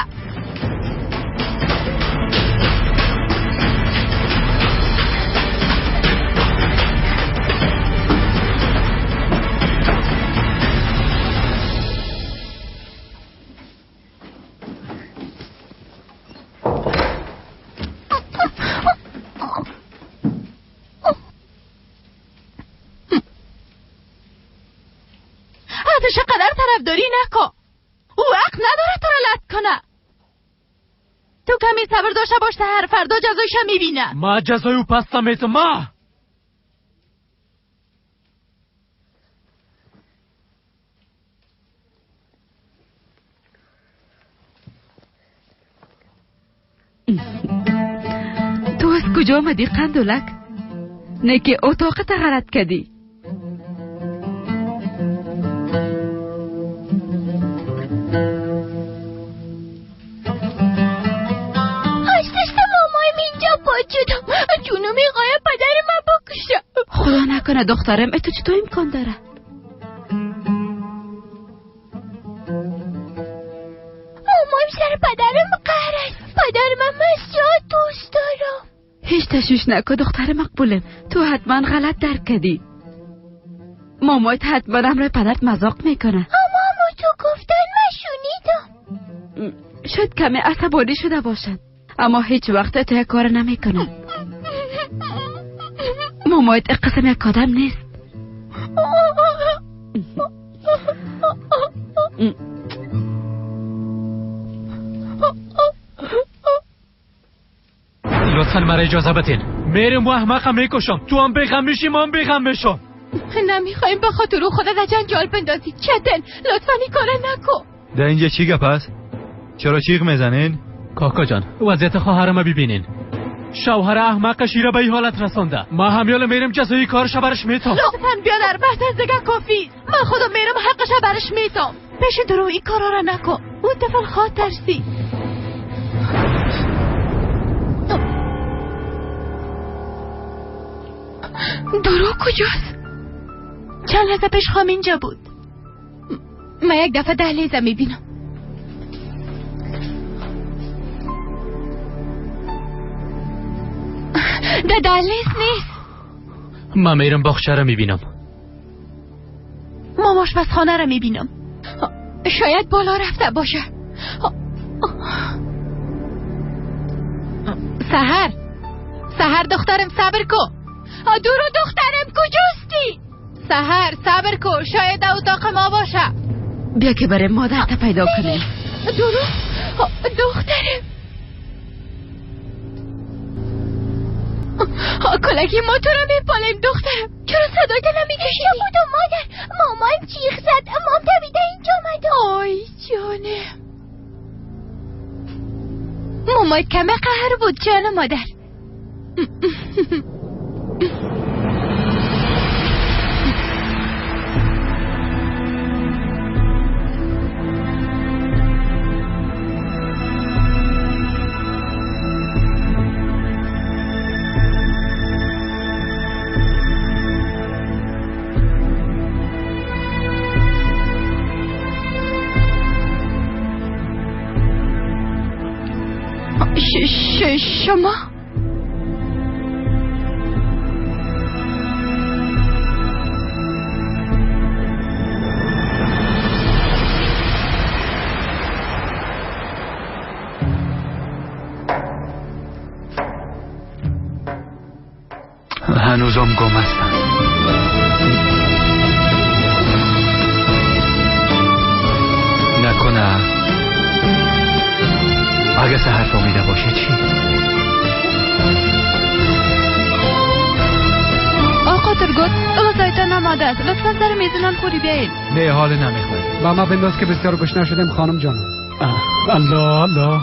ازش قدر طرفداری نکو. او حق نداره تو را لط کنه. تو کمی صبر داشته باش تا هر فردا جزایش میبینه. ما جزای او پس نمیتم. ما تو از کجا آمدی قندولک؟ نه که اتاقت غلط کردی. جونو میخواه پدر من بکشه. خدا نکنه دخترم اتو چطور امکان داره؟ مامان سر پدرم قهر است. پدر من مسیحات دوست دارم. هیچ تشویش نکن دختر مقبولم. تو حتما غلط درک کردی. مامایت حتما امروی پدرت مذاق میکنه. اما تو گفتن من شنیدم. شاید کمی عصبانی شده باشد، اما هیچ وقت تو یک کار نمیکنه. مامایت یک قسم یک آدم نیست. لطفا مرا اجازه بدین. میرم و احمقم میکشم. تو هم بیغم میشی ما هم بیغم میشم. نمیخوایم به خاطر خودت از جنجال بندازی. چتن لطفا این کار نکن. در اینجا چی گپ است؟ چرا چیغ میزنین؟ کاکا جان وضعیت خواهرم ببینین. شوهر احمق شیره به این حالت رسانده. ما همیال میرم جزایی کارش برش میتام. لطفاً بیادر بس از دیگه کافی. من خودم میرم حقش برش میتام. پیش درو این کارا را نکن. اون طفل خواد ترسی. درو کجاست؟ چند لحظه پیش خام اینجا بود. من یک دفعه دهلیزه میبینم. ده دهلیز نیست. من میرم باغچه را میبینم. ماماش بس خانه را میبینم. شاید بالا رفته باشه. سحر دخترم صبر کو. درو دخترم کجاستی؟ سحر صبر کو، شاید در اتاق ما باشه. بیا که برای مادر پیدا کنیم. درو دخترم. کلکی ما تو رو میپالیم دخترم. چرا صدای دلم میکشیدی؟ بودم مادر. مامان جیغ زد. مام دویده اینجا آمد. آی جانم. مامایت کمه قهر بود جان مادر. شما هنوزم گم هستم. نکنه اگه سحر فهمیده باشه چی؟ آقا ترگوت غذایتان آماده است. لطفا سر میزنان خوری بیایید. نه حال نمیخواد. با ما بنداز که بسیار گشنه شدیم خانم جانم. الله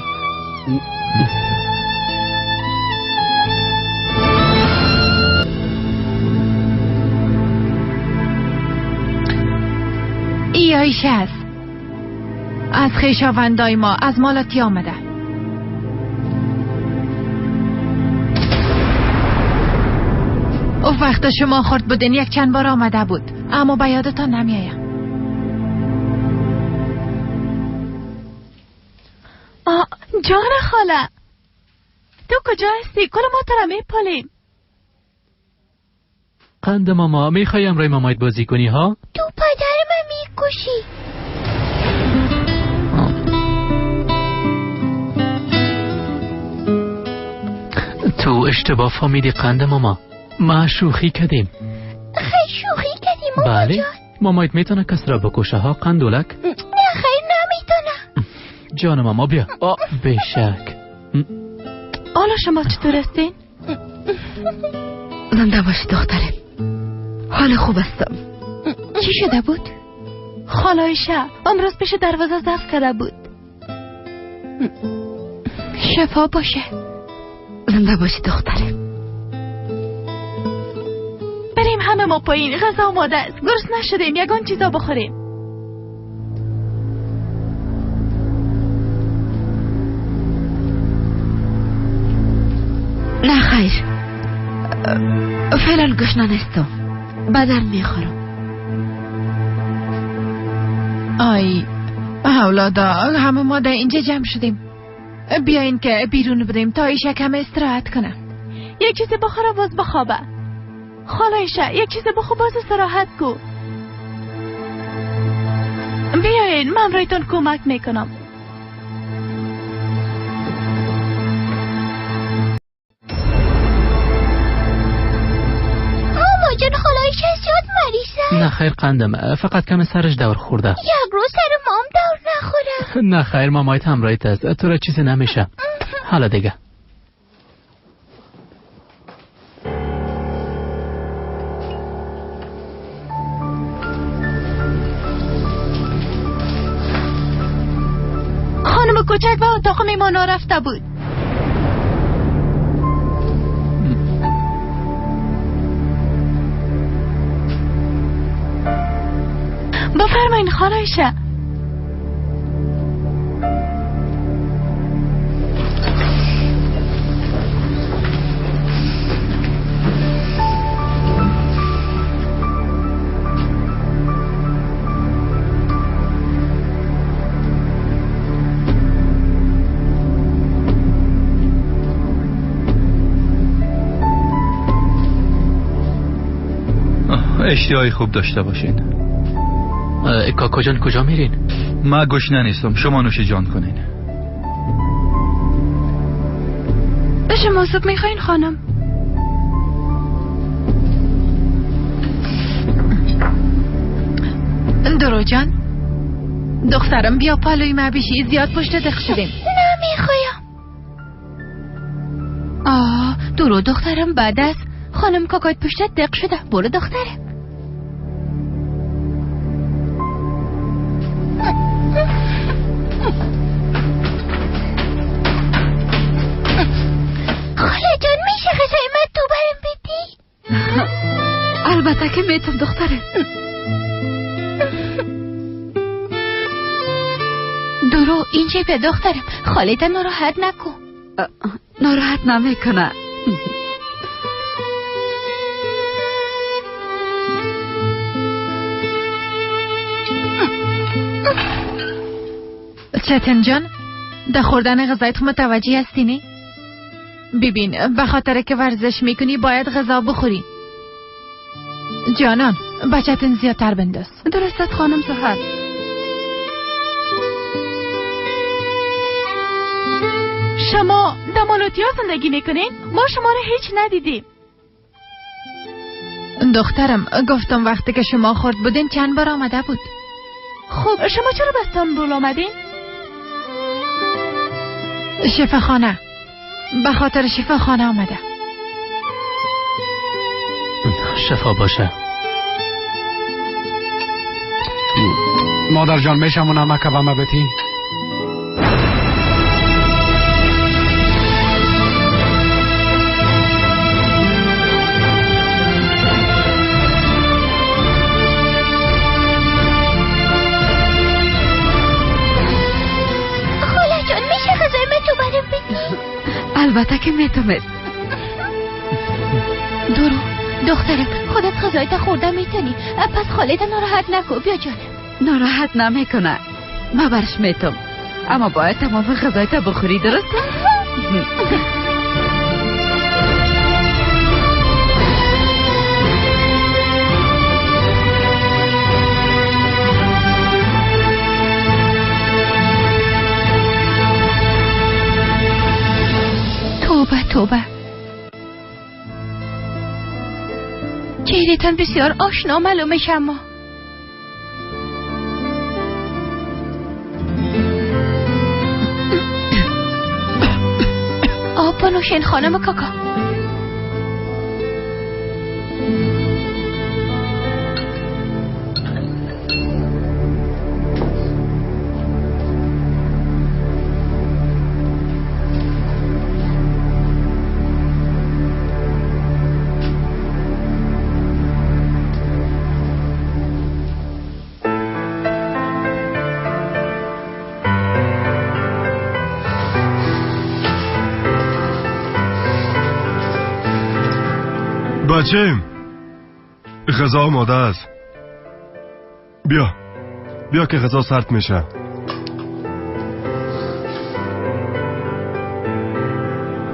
ای آیشه است. از خویشاوندای ما از مالاتی آمده. او وقت شما خورد بودین یک چند بار آمده بود، اما به یادتان نمیایم. جان خاله تو کجا هستی؟ کل ما تو را میپالیم. قند ماما میخوایم روی مامایت بازی کنی ها؟ تو پدر من میکشی. تو اشتباه فهمیدی قند ماما. ما شوخی کردیم. خیلی شوخی کردیم ماما بله جان. مامایت میتونه کس را بکشه ها قندولک؟ نه خیلی نمیتونه. جان ماما بیا. بشک. حالا شما چطور هستین؟ زنده باشی دخترم. حال خوب هستم. چی شده بود؟ خالایشه امروز پیش دروازه ضبط کرده بود. شفا باشه. زنده باشی دخترم. بریم همه ما پایین. غذا آماده است. گرسنه نشدیم. یگان چیزا بخوریم. نه خیر، فعلا گشنه نیستم. بدن میخورم. آی اولادا همه ما در اینجا جمع شدیم. بیاین که بیرون بریم تا ایشه کم استراحت کنه. یک چیزی بخوره باز بخوابه. خالایشه یک چیزی بخور باز استراحت کو. بیاین من رایتون کمک میکنم. جان خالایشه زیاد مریضه. نه خیر قندم فقط کم سرش دور خورده. یک روز سر مام دور نخوره. نه خیر مامایت همراهیت است. تو را چیزی نمیشه. حالا دیگه خانم کوچک به اتاق میمانا رفته بود. میخواین خانایشه؟ اشتیایی خوب داشته باشین. کاکا جان کجا میرین؟ من گشنه نیستم، شما نوش جان کنین. شما سوپ میخواین خانم؟ درو جان دخترم بیا پالوی ما بشی، زیاد پشت دق شدیم. نمیخوایم. درو دخترم بعد از خانم کاکایت پشت دق شده. برو دخترم. خاله جان میشه غذای من تو برم بدی؟ البته که میتونم دختره. درو اینجا به دخترم، خالیت ناراحت نکن. ناراحت نمیکنه. چتن جان در خوردن غذایت متوجه هستی نه؟ ببین به خاطر که ورزش میکنی باید غذا بخوری. جانان بچتن زیادتر بنداز. درستت خانم زهر. شما در مالوتیا زندگی میکنین؟ ما شما رو هیچ ندیدیم. دخترم گفتم وقتی که شما خورد بودین چند بار آمده بود. خب شما چرا به استانبول آمدین؟ شفاخانه، به خاطر شفاخانه آمده. شفا باشه. مادر جان میشه نمک و مبتی؟ البته که میتونم. درو دخترم خودت غذایت خورده میتونی، پس خالت ناراحت نکن. بیا جانم. ناراحت نمیکنه، ما برش میتونم، اما باید تمام غذایت بخوری. درسته؟ توبه چهره‌تان بسیار آشنا معلومه. شما آب بنوشین خانم کاکا. بچه‌م غذا آماده است. بیا که غذا سرد میشه.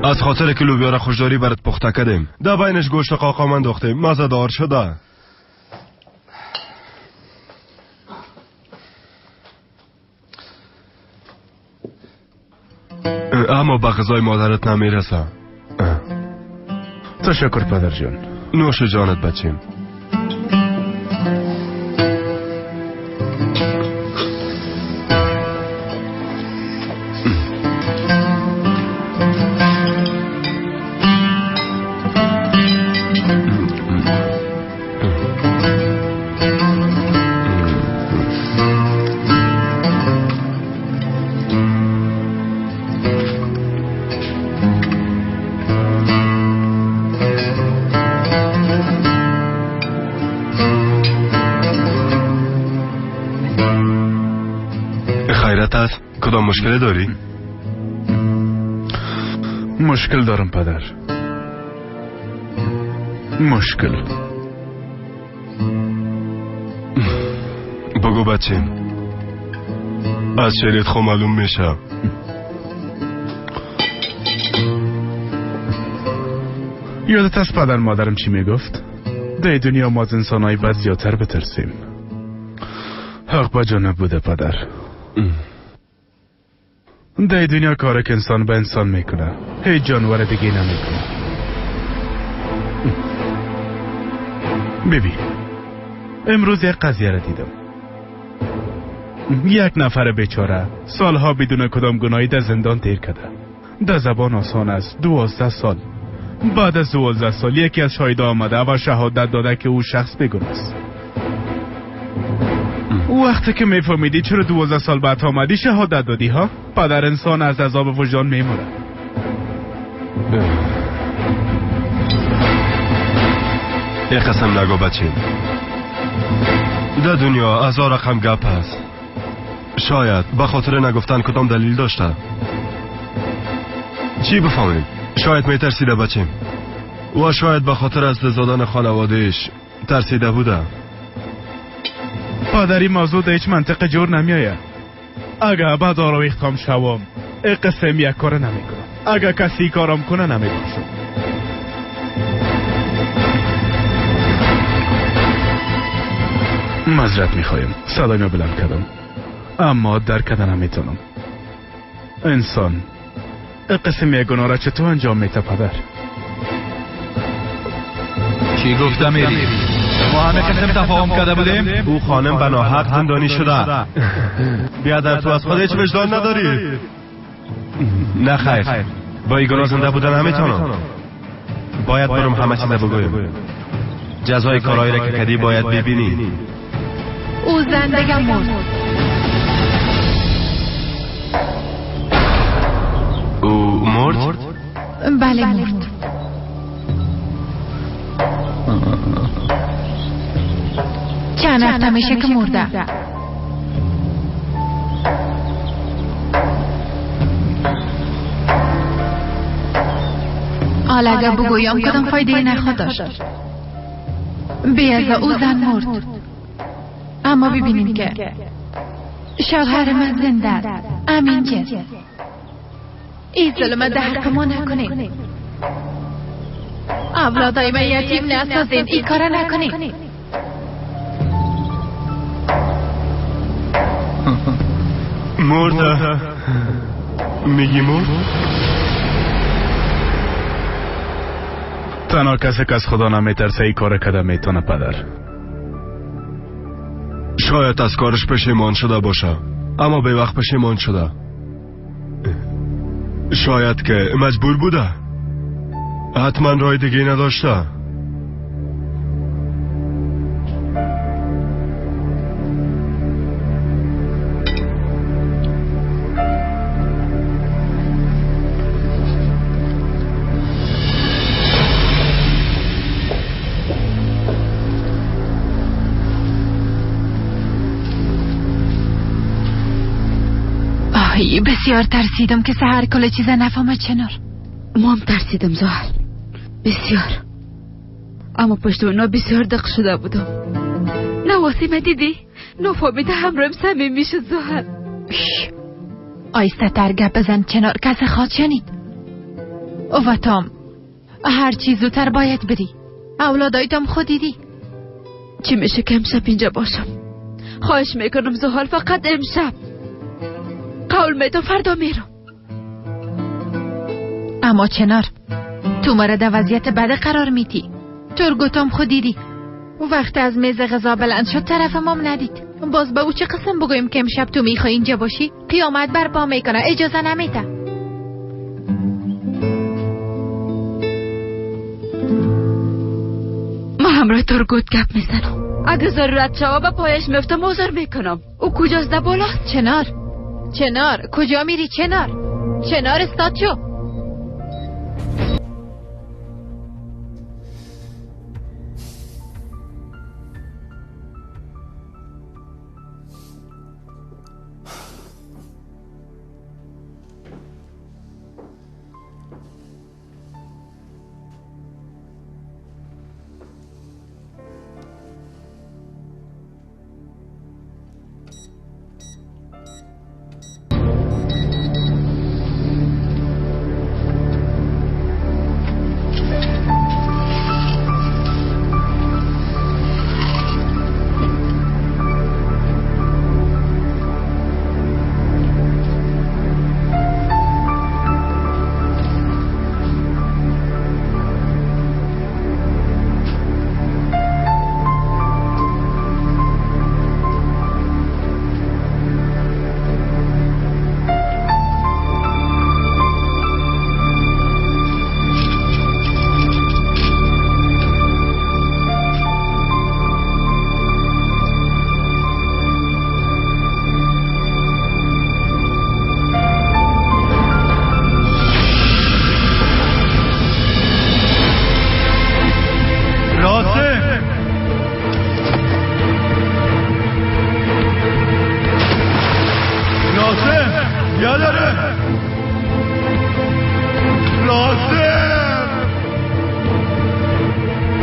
از خاطر که لوبیا را خوشداری برات پخته کردیم، در بینش گوشت قاقام انداختیم، مزه دار شده. اما به غذای مادرت نمیرسه. تشکر پدر جان. نوش جانت بچیم. مشکل داری؟ مشکل دارم پدر. مشکل. بگو بچیم، از شعرت خو معلوم میشه. یادت است پدر مادرم چی میگفت؟ در دنیا ما از انسانهای بد زیادتر بترسیم. حق با جا نبوده پدر. در دنیا کاری که انسان به انسان میکنه هیچ جانور دیگه نمیکنه. ببین، امروز یک قضیه را دیدم. یک نفر بیچاره سالها بدون کدام گناهی در زندان تیر کرده. در زبان آسان است 12 سال. بعد از 12 سال یکی از شاهدا آمده و شهادت داده که او شخص بیگناه است. وقتی که میفهمیدی چرا 12 سال بعد آمدی شهادت دادی ها؟ پدر انسان از عذاب وجدان میمونه. یک قسم نگو بچه، در دنیا هزار رقم گپ هست. شاید به خاطر نگفتن کدام دلیل داشته. چی بفهمیم؟ شاید میترسیده بچیم و شاید به خاطر از زادن خانوادهش ترسیده بوده. پدری موضوع در هیچ منطقه جور نمیایه. اگه بعد آراویختم شوام این قسم یک کار نمیکنم. اگه کسی کارم کنه نمیباشم. معذرت میخوایم، صدایمو بلند کردم، اما درک کردن نمیتونم. انسان این قسم یک گناه را چطور انجام میده پدر؟ چی گفتم میری؟ ما همه قسم تفاهم کرده بودیم؟ او خانم به ناحق زندانی شده. بیادر تو از خود هیچ وجدان نداری؟ نه خیر، با این گناه زنده بودن نمیتونم. باید برم همه چیز بگویم. جزای کارهایی را که کردی باید ببینی. او زندگی مرد. او مرد؟ بله مرد. چند وقت میشه که مرده. حالا اگه بگویم کدام فایده نخواهد داشت. بیازه او زن مرد، اما ببینیم که شوهر من زنده است. امین جست این ظلمت در حق ما نکنید. اولادای من یتیم نسازین. این کار نکنید. مرده؟ میگی مرد؟ تنها کسی که از خدا نمیترسه ای کار کده میتونه پدر. شاید از کارش پشیمان شده باشه، اما به وقت پشیمان شده. شاید که مجبور بوده، حتما راه دیگه نداشته. بسیار ترسیدم که سحر کل چیز نفهمه چنار. ما هم ترسیدم زهر، بسیار. اما پشت اونا بسیار دق شده بودم. نه واسیمه دیدی؟ نفهمیده همراهم صمیمی شد زهر. آیسته تر گپ بزن چنار، کس خواد شنید. و تام هر چیز زودتر باید بری. اولادای تام خود دیدی. چی میشه که امشب اینجا باشم؟ خواهش میکنم زهر، فقط امشب. قول میدم فردا میرم. اما چنار تو مرا در وضعیت بد قرار میتی. ترگوتم خود دیدی. وقتی از میز غذا بلند شد طرف مام ندید. باز به او چه قسم بگویم که امشب تو میخوای اینجا باشی؟ قیامت برپا میکنه، اجازه نمیده. ما همراه ترگوت گپ میزنم. اگه ضرورت شوا به پایش میفتم عذر میکنم. او کجاست؟ در بالاست. چنار کجا میری چنار؟ چنار استاد شو.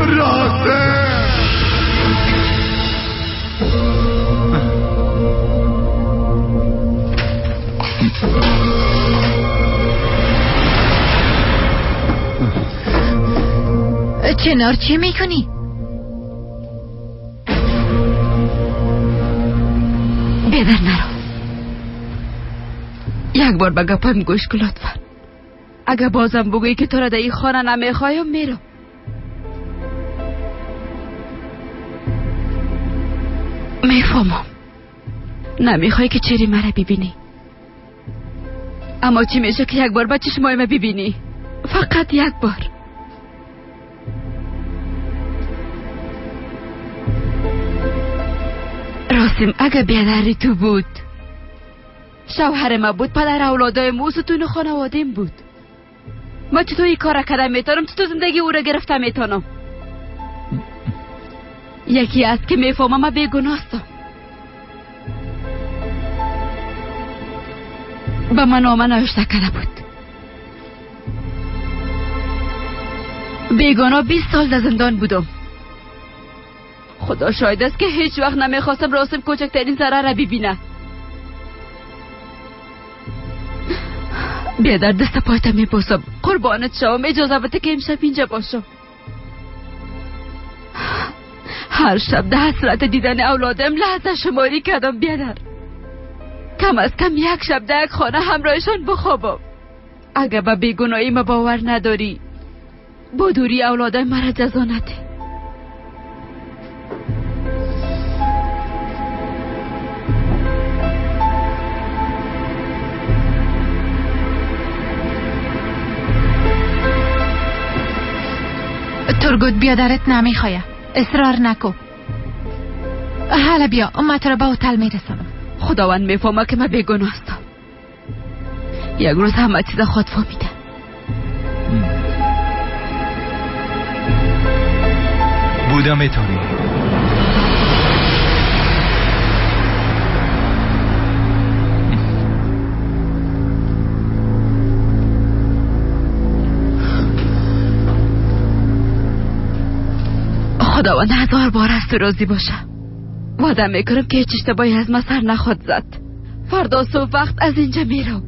راسم چنار چی میکنی؟ بیادر نرو. یک بار به گپم گوش کن لطفا. اگه بازم بگویی که تو را در این خانه نمیخوایم میرم. میفهمم نمیخوای که چیری مرا ببینی، اما چی میشه که یک بار با چشمای ما ببینی؟ فقط یک بار. راسم اگه بیادری تو بود، شوهر ما بود، پدر اولادای ما، ستون خانوادیم بود. ما چطور این کار کردم میتونم؟ چطور زندگی او را گرفته میتونم؟ یکی است که میفهمم ما بیگناستم. به من نامه نوشته کرده بود. بیگناه 20 سال در زندان بودم. خدا شاید است که هیچ وقت نمیخواستم راسم کوچکترین ذره را ببینه. بیادر دست پایت میبوسم، قربانت شوم، اجازه بده که امشب اینجا باشم. هر شب ده حسرت دیدن اولادم لحظه شماری کردم بیادر. کم از کم یک شب در یک خانه همراهشان بخوابم. اگه به بیگناهی ما باور نداری، با دوری اولادم مرا جزا نده. ترگوت بیادرت نمیخواه، اصرار نکو. حالا بیا، ما تو را به هتل میرسانم. خداوند میفهمه که من بیگناه هستم. یک روز همه چیز خود فهمیده. بودم میتونی. خداوند 1000 بار از تو راضی باشه. وعده میکنم که هیچ اشتباهی از من سر نخواد زد. فردا صبح وقت از اینجا میرم.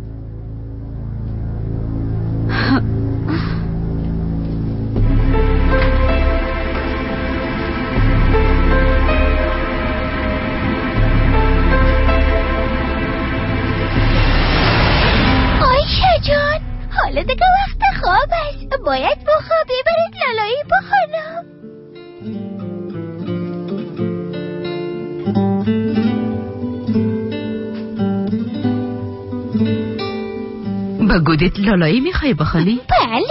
آیشه جان، حالا دیگه وقت خواب است. باید بخوابی، برید لالایی بخونم. با گودیت لالایی میخوای بخوانی؟ بله.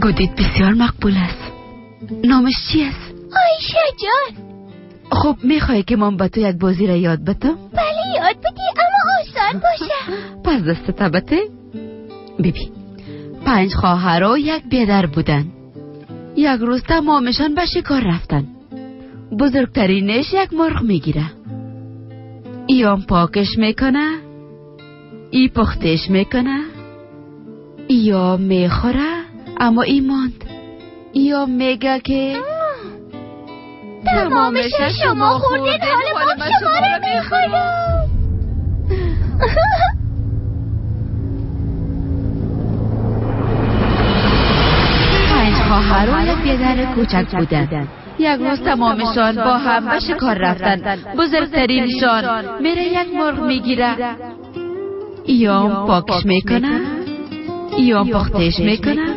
گودیت بسیار مقبول است. نامش چی است؟ آیشه جان. خب میخوای که من با تو یک بازی را یاد بدم؟ بله یاد بدی، اما آسان باشه. پس دست تبته؟ ببین 5 خواهر و یک بیادر بودن. یک روز تمامشان به شکار رفتن. بزرگترینش یک مرغ میگیره. ایام پاکش میکنه، ای پختش میکنه، یا میخوره، اما ای ماند. یا میگه که تمامش شما خوردین، حال ما شما رو میخورم. خواهر و یک بیادر کوچک بودن. یک روز تمامشان با هم به شکار رفتن. بزرگترینشان میره یک مرغ میگیره، ایام پاکش میکنه، ایام پختش میکنه،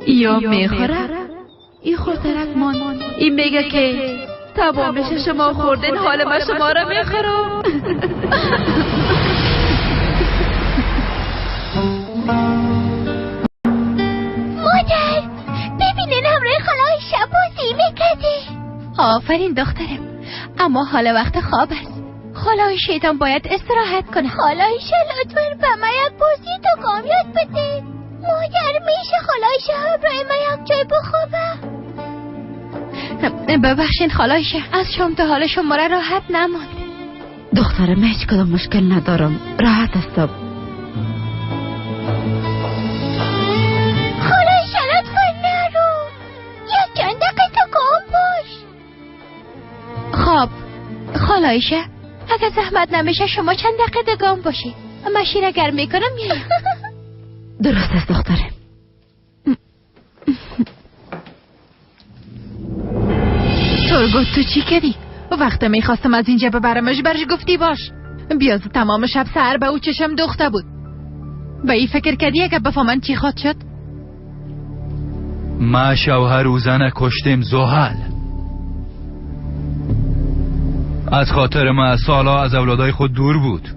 ایام میخوره، ای خورترک مان. این میگه که تمامش شما خوردین، حال ما شما را میخورم. مادر ببینین همراه خالای شب بازی میکرده. آفرین دخترم، اما حالا وقت خواب است. خالای شیطان باید استراحت کنه. خالای لطفاً به من یک بازی تو کام یاد بده. مادر میشه خالای شب برای من یک جای بخوابه؟ ببخشین خالای شه، از شام تا حال شما را راحت نماند. دخترم هیچ کدام مشکل ندارم، راحت هستم. خالایشه لطفا نرو، یک چند دقیقه تو گم باش. خب خالایشه اگه زحمت نمیشه شما چند دقیقه گم باشی، من شیر گرم میکنم میام. درست است دخترم. ترگوت تو چی کردی؟ وقتی میخواستم از اینجا ببرمش برش گفتی باش. بیاز تمام شب سر به او چشم دوخته بود. به این فکر کردی اگه بفهمن چی خواد شد؟ ما شوهر و زن کشتیم زحل. از خاطر ما سالا از اولادای خود دور بود.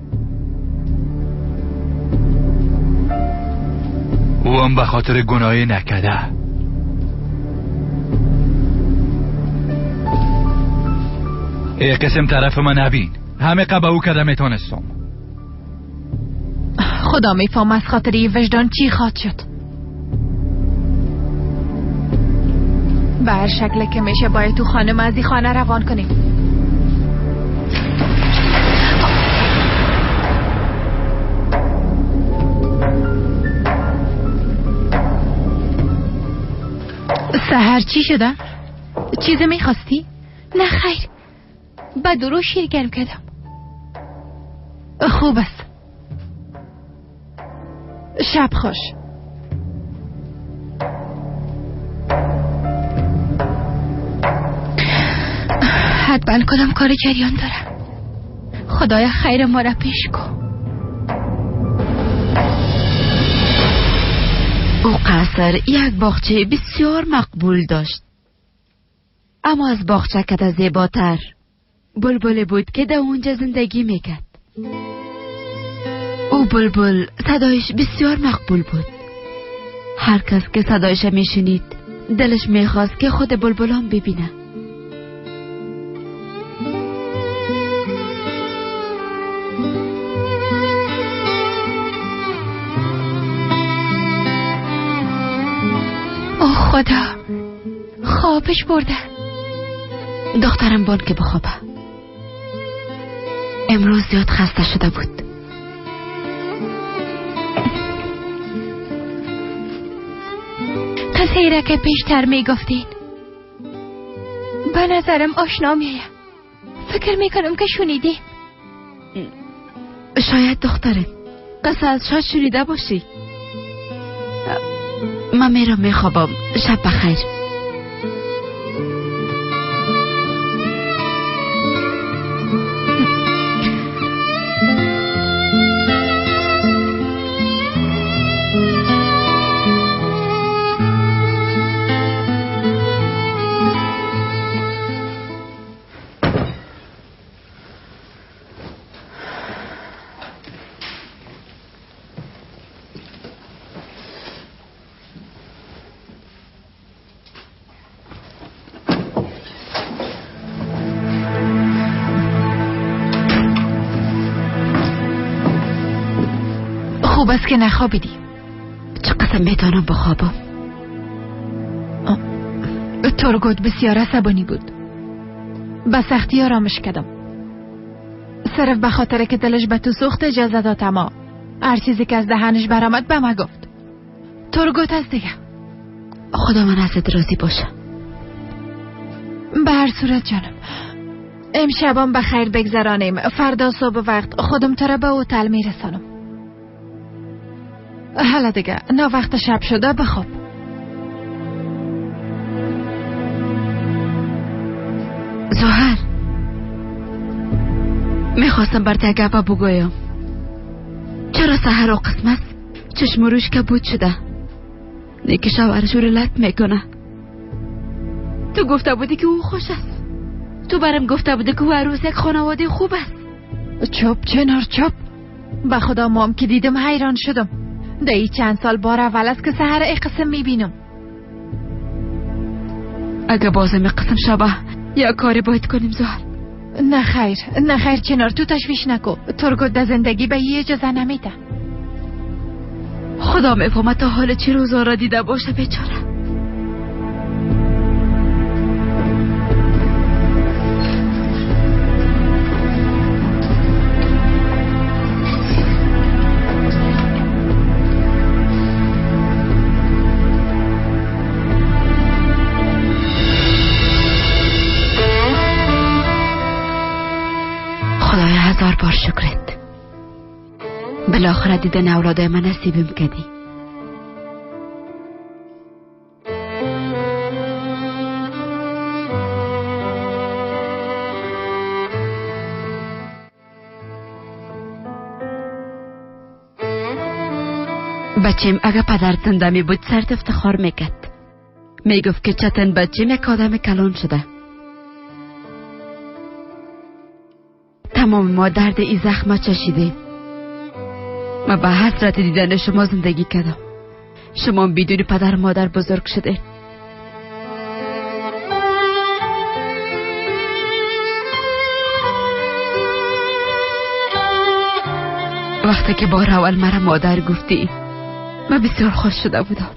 او هم به خاطر گناهی نکده. ای قسم طرف من نبین، همه قبه او کده میتونستم. خدا میفهم از خاطر این وجدان چی خواد شد. به هر شکل که میشه باید تو خانم از این خانه روان کنیم. سحر چی شده؟ چیزی میخواستی؟ نه خیر، با درو شیر گرم کردم. خوب است. شب خوش. حتما کدام کار جریان داره. خدایا خیر ما را پیش کن. او قصر یک باغچه بسیار مقبول داشت، اما از باغچه کده زیباتر بلبل بود که در اونجا زندگی میکرد. او بلبل صدایش بسیار مقبول بود. هر کس که صدایش میشنید دلش میخواست که خود بلبلان ببینه. اوه خدا، خوابش برده. دخترم بان که بخوابه. امروز زیاد خسته شده بود. قصه را که پیشتر میگفتین به نظرم آشنا میه. فکر میکنم که شنیدی. شاید دخترم قصه از شاید شنیده باشی. من میرم میخوابم. شب بخیر. خوب است که نخوابیدی. چه قسم میتونم بخوابم؟ ترگوت بسیار عصبانی بود. به سختی آرامش کردم. صرف به خاطر که دلش به تو سوخت اجازه داد، اما هر چیزی که از دهنش برآمد به ما گفت. ترگوت است دیگه. خدا من ازت راضی باشه. به هر صورت جانم، امشبم بخیر بگذرانیم. فردا صبح وقت خودم تو را به هتل میرسانم. حالا دیگه نه وقت شب شده، بخواب. زهر، میخواستم بر تگه بگویم. چرا سحر و قسمت چشم روش کبود شده؟ نیکی شوهرش رو لط میکنه. تو گفته بودی که او خوش است. تو برم گفته بودی که او عروس یک خانواده خوب است. چپ چنار چپ. به خدا مام که دیدم حیران شدم. دایی چند سال بار اول است که سحر ای قسم میبینم. اگه بازم قسم شبه یا کاری باید کنیم زهر. نه خیر، نه خیر چنار، تو تشویش نکو. ترگوت در زندگی به یه اجازه نمیده. خدا میفهمه تا حال چی روزا را دیده باشه بیچاره. خدای هزار بار شکرت. بالاخره دیدن اولادای من نصیبم کردی. بچیم اگه پدر زنده می بود سرت افتخار میکرد. میگفت که چتن بچیم یک آدم کلان شده. تمام ما درد ای زخمه چشیده. ما به حسرت دیدن شما زندگی کردم. شما بدون پدر مادر بزرگ شده. وقتی که بار اول مرا مادر گفتی من بسیار خوش شده بودم.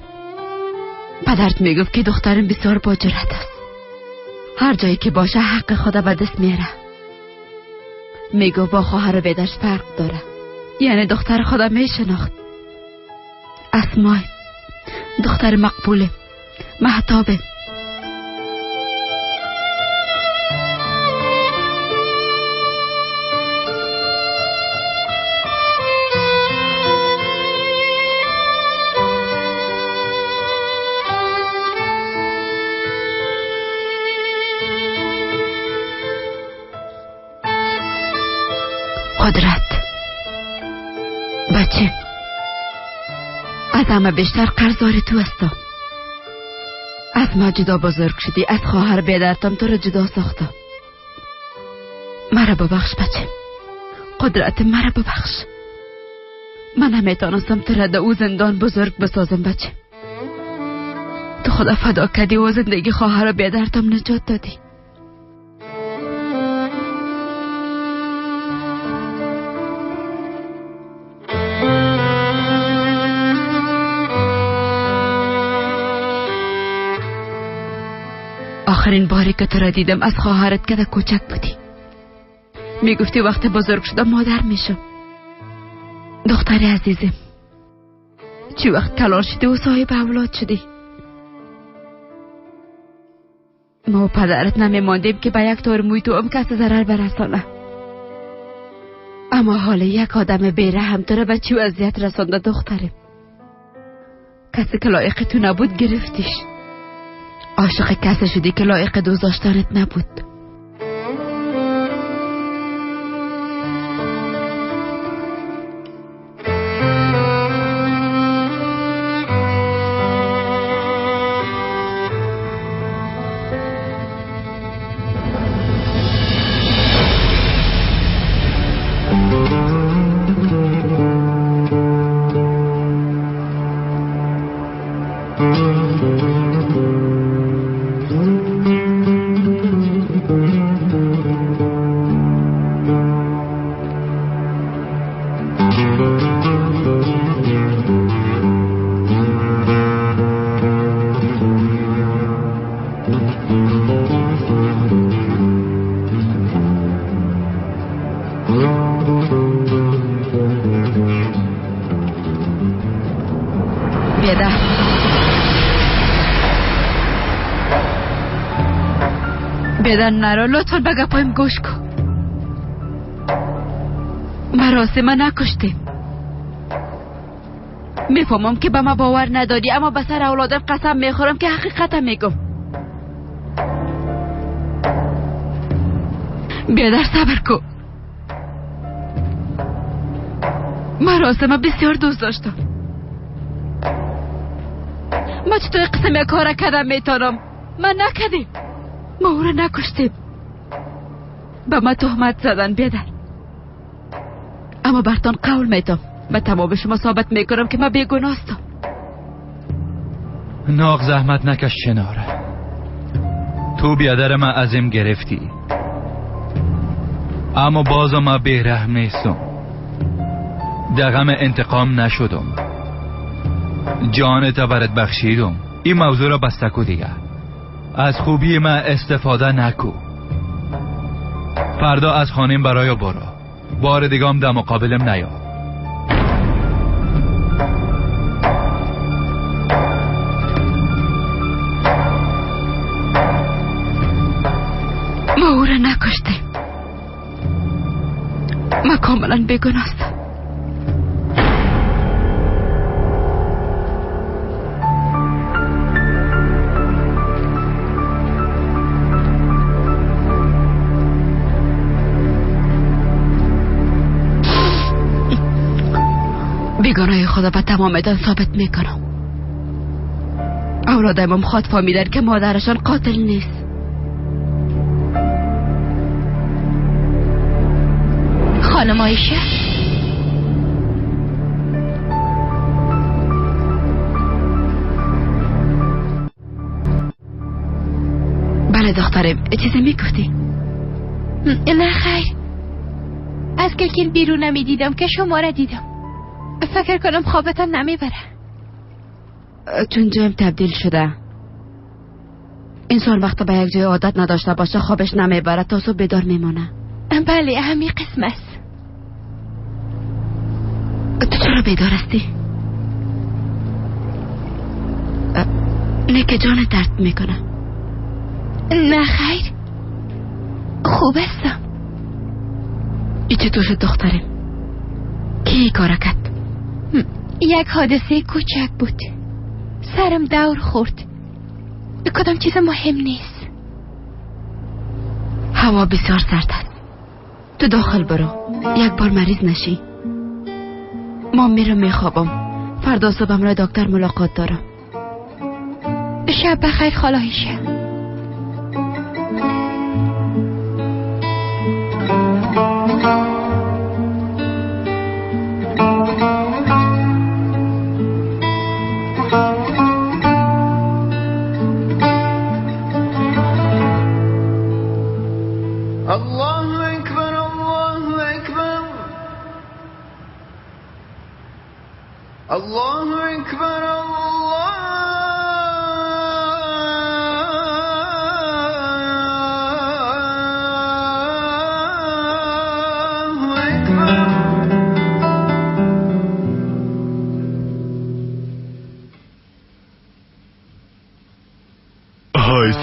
پدرت میگفت که دخترم بسیار با جرأت است. هر جایی که باشه حق خود به دست میاره. میگفت با خواهر و بیدرش فرق داره. یعنی دختر خدا میشناخت. اسماء دختر مقبوله، مهتابه. قدرت بچه از همه بیشتر قرضدار تو هستم. از ما جدا بزرگ شدی. از خواهر بیدرتم تو رو جدا ساختم. مرا ببخش بچه. قدرت مرا ببخش. من نمیتونستم تو را در او زندان بزرگ بسازم بچه. تو خدا فدا کردی و زندگی خواهر بیدرتم نجات دادی. آخرین باری که تو را دیدم از خواهرت که کوچک بودی. میگفتی وقت بزرگ شدم مادر میشم. دختری عزیزم چی وقت کلان شدی و صاحب اولاد شدی. ما و پدرت نمیماندیم که به یک طور موی تو هم کسی ضرر برسانه. اما حالا یک آدم بیرحم تو را به چی وضعیت رسانده دخترم. کسی که لایق تو نبود گرفتیش. عاشق کسی شدی که لایق دوست داشتنت نبود. بیدن نرو لطفا بگه پایم گوش کن. مراسم نکشتیم. میفهمم که به ما باور نداری اما به سر اولادم قسم میخورم که حقیقتم میگم. بیادر صبر کن. مراسم بسیار دوست داشتم. ما چطور قسم یک کار کردم میتونم. من نکردیم. ما او را نکشتیم. به ما تهمت زدن بیادر. اما برتان قول میتم به تمام شما ثابت میکنم که ما بیگناه هستم. ناغ زحمت نکش شناره. تو بیادر ما ازم گرفتی اما باز ما بیرحم نیستم. دغم انتقام نشدم. جانت برات بخشیدم. این موضوع را بستکو دیگه. از خوبی ما استفاده نکو. فردا از خانم برای برو. بار دیگام در مقابلم نیا. ما او را نکشتیم. من کاملا بیگناه هستم. بیگناهی خدا به تمام میدان ثابت میکنم. اولاد امام خواد فهمیدن که مادرشان قاتل نیست. خانم عایشه، بله دخترم، چیزی میگفتی؟ نه خیر، از کلکین بیرون نمیدیدم که شما را دیدم. فکر کنم خوابتان نمیبره. چون جایم تبدیل شده، انسان وقتا به یک جای عادت نداشته باشه خوابش نمیبره، تا صبح بیدار میمونه. بله همین قسم است. تو چرا بیدار هستی؟ نه که جان درد میکنه. نه خیر، خوب هستم. ای چطور شد دخترم؟ کی کار کرد؟ یک حادثه کوچک بود، سرم دور خورد. کدام چیز مهم نیست. هوا بسیار سرد است، تو داخل برو، یک بار مریض نشی. ما میرم میخوابم، فردا صبح همراه دکتر ملاقات دارم. شب بخیر خاله عایشه.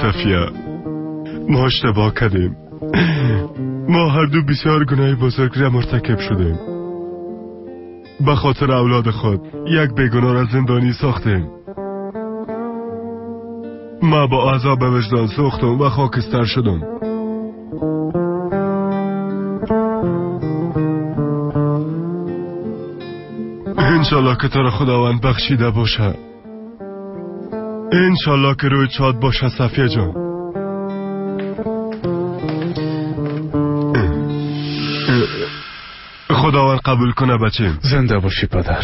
صفیه، ما اشتباه کردیم. ما هر دو بسیار گناه بزرگ را مرتکب شدیم. به خاطر اولاد خود یک بیگناه را زندانی ساختیم. ما با عذاب وجدان سوختم و خاکستر شدم. انشالله که تو را خداوند بخشیده باشه. انشالله که روی شاد باشه صفیه جان. خداوند قبول کنه بچیم. زنده باشی پدر.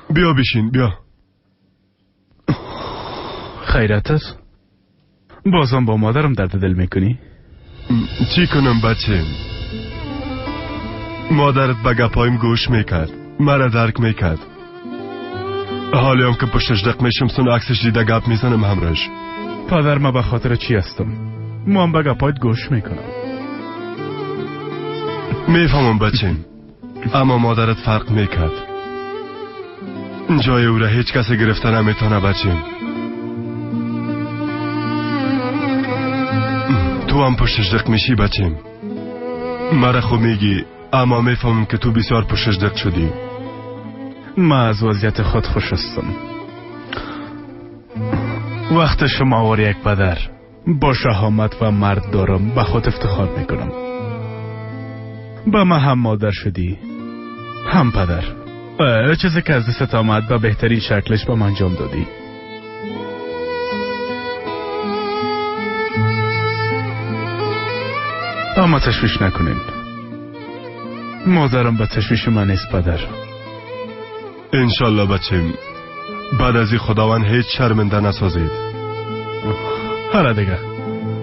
بیا بشین بیا. خیرت است؟ بازم با مادرم درد دل میکنی؟ چی کنم بچیم؟ مادرت به گپایم گوش میکرد، مرا درک میکرد. حالی هم که پشتش دق میشم سون عکسش دیده گپ میزنم همراش. پدر ما به خاطر چی هستم؟ ما هم به گپایت گوش میکنم. میفهمم بچیم، اما مادرت فرق میکرد. جای او را هیچ کسی گرفته نمیتونه بچیم. تو هم پشتش دق میشی بچیم. مرا خو میگی، اما میفهمم که تو بسیار پشتش دق شدی. ما از وضعیت خود خوش هستم. وقت شما وار یک پدر با شهامت و مرد دارم به خود افتخار میکنم. با ما هم مادر شدی هم پدر. چیزی که از دست آمد به بهترین شکلش با من انجام دادی. اما تشویش نکنین، مادرم به تشویش من نیست پدر. انشالله بچیم بعد از این خداوند هیچ شرمنده نسازید. حالا دیگه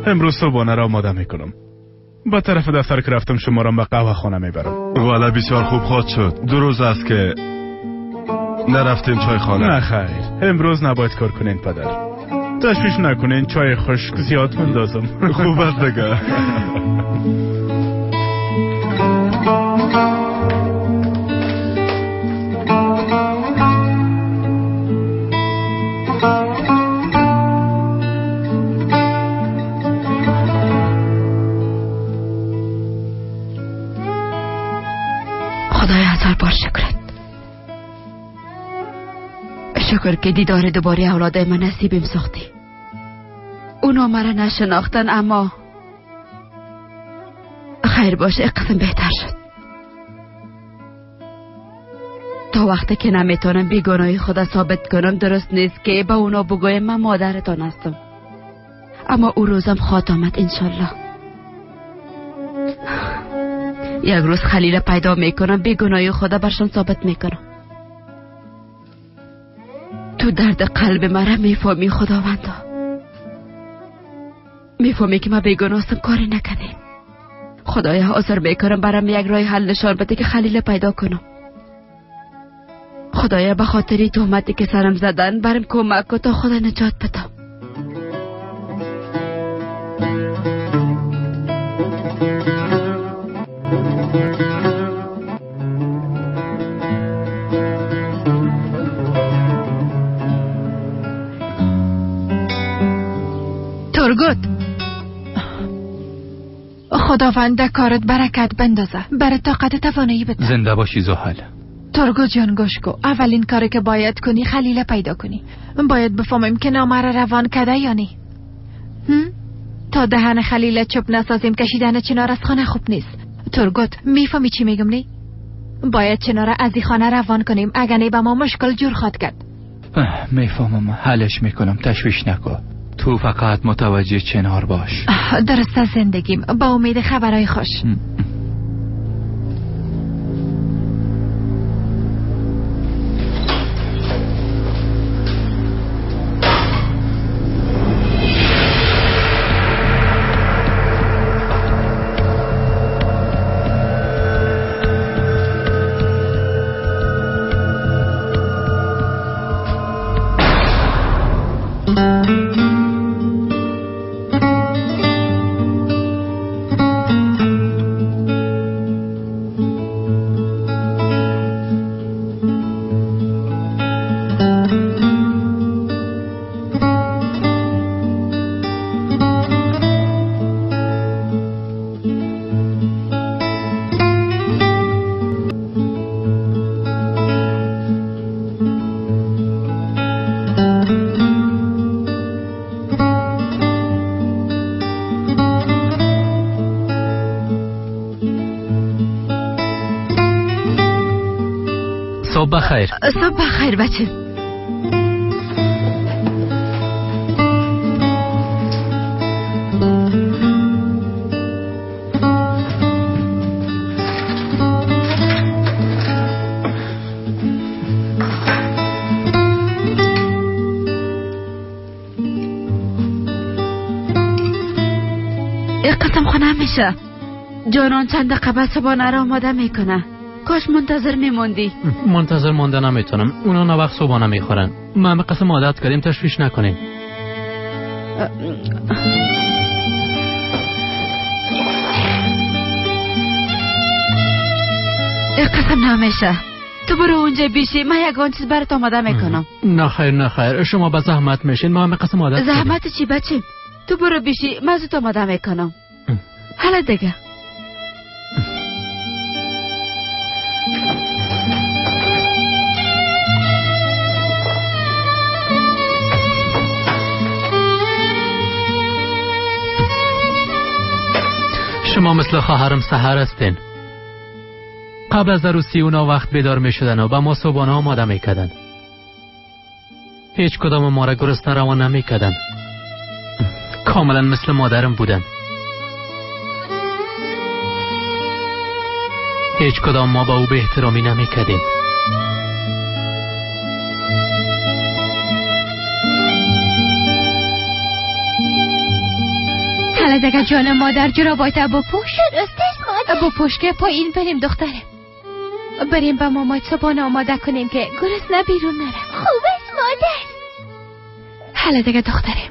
امروز صبحانه را آماده میکنم. با طرف دفتر که رفتم شما را به قهوه خانه میبرم. والا بسیار خوب خواهد شد. 2 روز است که نرفتیم چای خانه. نه خیر، امروز نباید کار کنین پدر. تشویش نکنین، چای خشک زیاد مندازم. خوب است دیگه. خدای هزار بار شکرت. شکر که دیدار دوباره اولادای من نصیبم ساختی. اونا مرا نشناختن اما خیر باشه، یک قسم بهتر شد. تا وقتی که نمیتونم بیگناهی خدا ثابت کنم درست نیست که به اونا بگویم من مادرتان هستم. اما او روزم خواهد آمد انشالله. یک روز خلیل پیدا میکنم، بیگناهی خدا برشان ثابت میکنم. تو درد قلب مرا میفهمی خداوندا. میفهمی که من بیگناهستم، کاری نکنیم. خدایا حاضر میکنم برام یک راه حل نشان بده که خلیل پیدا کنم. خدایا به خاطری تهمتی که سرم زدن برام کمک کن تا خدا نجات بدم. ترگوت، خداوند کارت برکت بندازه، بر طاقت توانایی بده. زنده باشی زحل. ترگوت جان گوش کو، اولین کاری که باید کنی خلیل پیدا کنی. باید بفهمیم که نامه را روان کده یا نی. تا دهن خلیل چوب نسازیم کشیدن چنار از خانه خوب نیست. ترگوت میفهمی چی میگم نی؟ باید چنار از این خانه روان کنیم، اگه نی به ما مشکل جور خواد کرد. میفهمم، حلش میکنم، تشویش نکن. تو فقط متوجه چنار باش. درست از زندگیم، با امید خبرهای خوش. صبح بخیر. صبح بخیر بچه. یک قسم خونه میشه. جانان چند دقیقه صبحانه را آماده میکنه. کاش منتظر میموندی. منتظر مانده نمیتونم، اونا نه وقت صبحانه میخورن. ما هم قسم عادت کردیم، تشویش نکنیم. یک قسم نمیشه. تو برو اونجا بیشی، من یکان چیز برات آماده میکنم. نه خیر نه خیر، شما به زحمت میشین، ما هم قسم عادت کردیم. زحمت چی بچه؟ تو برو بیشی، من زود آماده میکنم. حالا دیگه شما مثل خواهرم سحر هستین. قبل از عروسی اونا وقت بیدار می شدن و با ما صبحانه آماده می کدن. هیچ کدام ما را گرسنه روان نمی کدن. کاملا مثل مادرم بودن. هیچ کدام ما با او به احترامی نمی کدیم. حالا دیگه جان مادر جرابایت بپوش. درستش مادر. بپوش که پایین بریم دخترم. بریم با مامایت صبحانه آماده کنیم که گرسنه بیرون نره. خوب است مادر. حالا دیگه دخترم.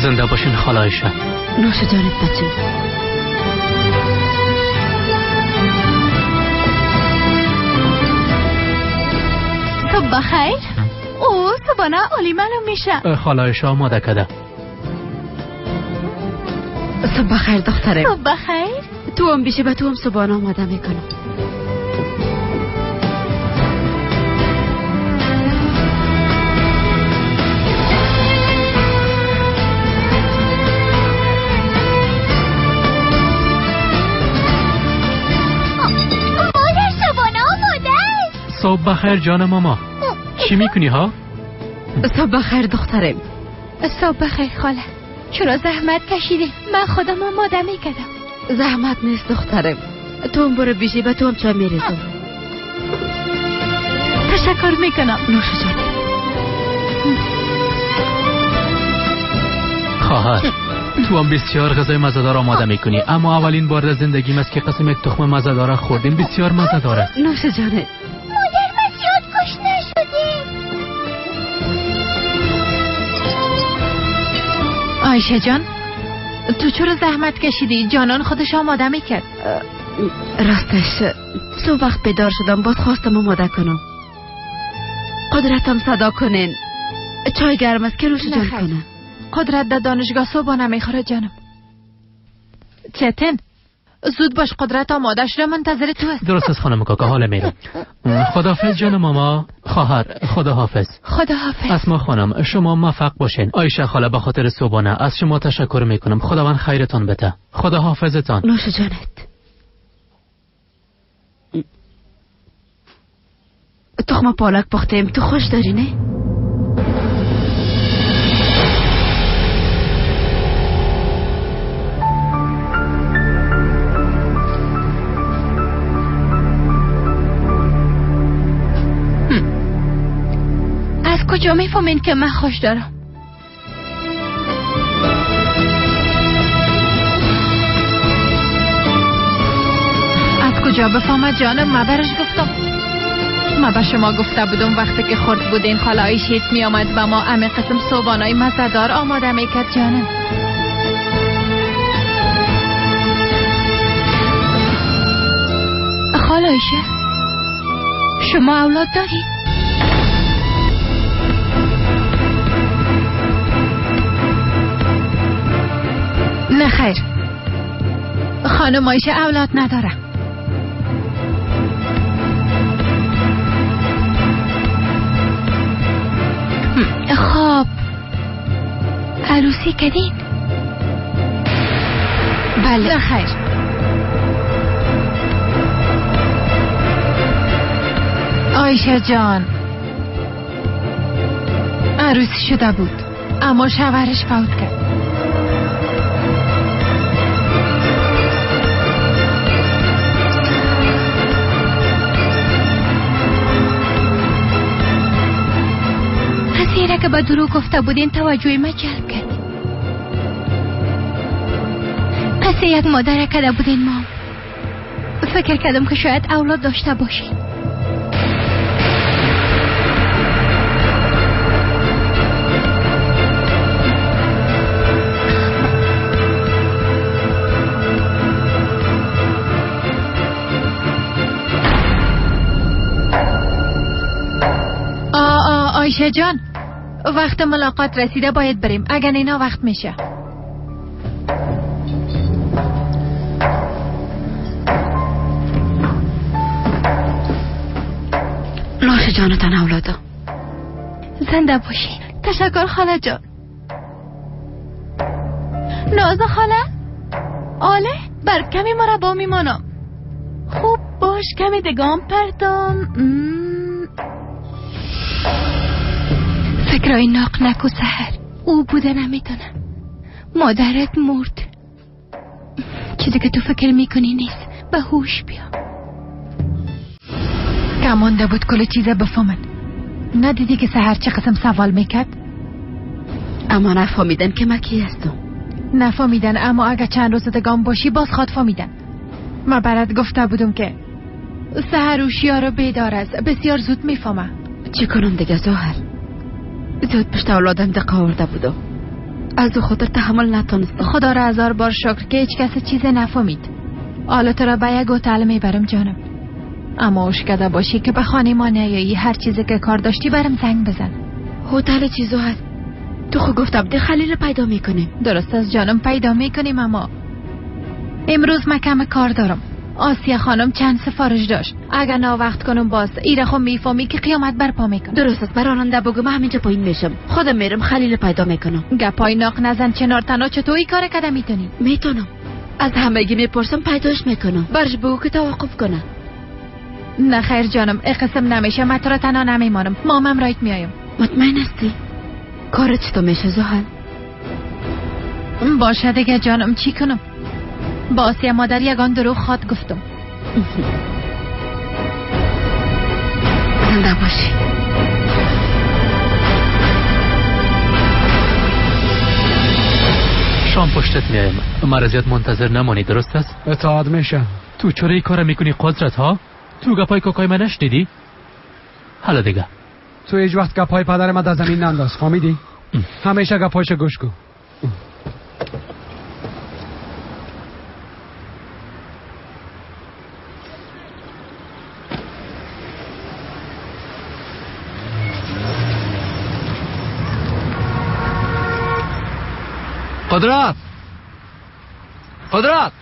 زنده باشین خالایشه. نوش جانت بچه. بخیر. او صبحانه عالی معلوم میشه. خالایش آماده کده. صبح بخیر دخترم. صبح بخیر. تو هم بیشه به تو هم صبحانه آماده میکنم. صبح بخیر جان ماما. چی میکنی ها؟ صبح بخیر دخترم. صبح بخیر خاله. چرا زحمت کشیدی؟ من خودم آماده میکردم. زحمت نیست دخترم. تو هم برو بیشی به تو هم چای میریزم. تشکر میکنم. نوش جان. خواهر تو هم بسیار غذای مزه‌دار آماده میکنی، اما اولین بار در زندگیم است که قسم یک تخم مزه‌دار خوردیم. بسیار مزه‌دار است. نوش جانت. مادر ما زیاد گشنه شدیم. آیشه جان تو چرا زحمت کشیدی؟ جانان خودش آماده میکرد. راستش صبح وقت بیدار شدم، باز خواستم آماده کنم. قدرتم صدا کنین. چای گرم است که نوش جان کنه. قدرت در دانشگاه صبحانه میخوره جانم. چتن زود باش، قدرت آماده شده منتظر تو است. درست است خانم کاکا، حالا میرم. خداحافظ جان ماما. خواهر خداحافظ. خداحافظ. اسما خانم شما موفق باشین. آیشه خاله به خاطر صبحانه از شما تشکر میکنم. خداوند خیرتان بده. خداحافظتان. نوش جانت. تخم پالک پختیم، تو خوش داری نه؟ از کجا میفهمین که من خوش دارم؟ از کجا بفهمد جانم؟ من برش گفتم. من به شما گفته بودم وقتی که خورد بودین خالای شیت می آمد و ما همه قسم صبحانه‌ای مزه‌دار آماده میکرد جانم. خالایشه شما اولاد داری؟ نه خیر، خانم آیشه اولاد نداره. خب عروسی کردین؟ بله. نه خیر. آیشه جان عروسی شده بود اما شوهرش فوت کرد. قصیره که با دروغ گفته بودین توجه ما جلب کرد. قصه یک مادر کرده بودین ما. فکر کردم که شاید اولاد داشته باشین. آیشه جان وقت ملاقات رسیده، باید بریم. اگر اینا وقت میشه. نوش جانتان اولادا. زنده باشین. تشکر خاله جان. نازا خاله آله بر کمی مربا میمانم. خوب باش کمی دگام پرتم. فکرای ناق نکو سحر. او بوده نمیدونم. مادرت مرد. چیزی که تو فکر میکنی نیست. به هوش بیا. کمانده بود کل چیزه بفهمن. ندیدی که سحر چه قسم سوال میکرد؟ اما نفهمیدن که من کی هستم. نفهمیدن، اما اگه چند روز دگام باشی باز خواد فهمیدن. من برات گفته بودم که سحر هوشیار و بیدار است. بسیار زود میفهمه. چی کنم دیگه زهر؟ زود پشت اولادم دقه آورده بودم. از او خاطر تحمل نتونستم. خدا را هزار بار شکر که هیچ کس چیز نفهمید. حالا تو را به یک هتل میبرم جانم. اما اوشکده باشی که به خانه ما نیایی، هر چیزی که کار داشتی برم زنگ بزن. هتل چیزو هست. تو خود گفتم ده خلیل پیدا میکنیم. درست از جانم پیدا میکنیم، اما امروز من کم کار دارم. آسیا خانم چند سفارش داشت. اگر ناوقت کنم باز ایره خو میفهمی که قیامت برپا میکنم. درست است، براننده بگو من همینجا پایین میشم. خودم میرم خلیل پیدا میکنم. گپای ناق نزن چنار تنها. چطور این کار کده میتونی؟ میتونم. از همگی میپرسم پیداش میکنم. برش بگو که توقف کنه. نه خیر جانم، این قسم نمیشه. من تو را تنها نمیمانم. مامم رایت میایم. مطمئن هستی؟ کارت چطور میشه زحل؟ باشه دیگه جانم، چی کنم؟ با آسیا مادر یگان دروغ خواد گفتم. زنده باشی. شام پشتت میایم. مرضیت منتظر نمانی، درست است؟ اطاعت میشه. تو چرا این کار میکنی قدرت ها؟ تو گپای کوکای من نشنیدی؟ حالا دیگه تو هیچ وقت گپای پدر من در زمین ننداز، فهمیدی؟ همیشه گپایش گوش کن. قدرت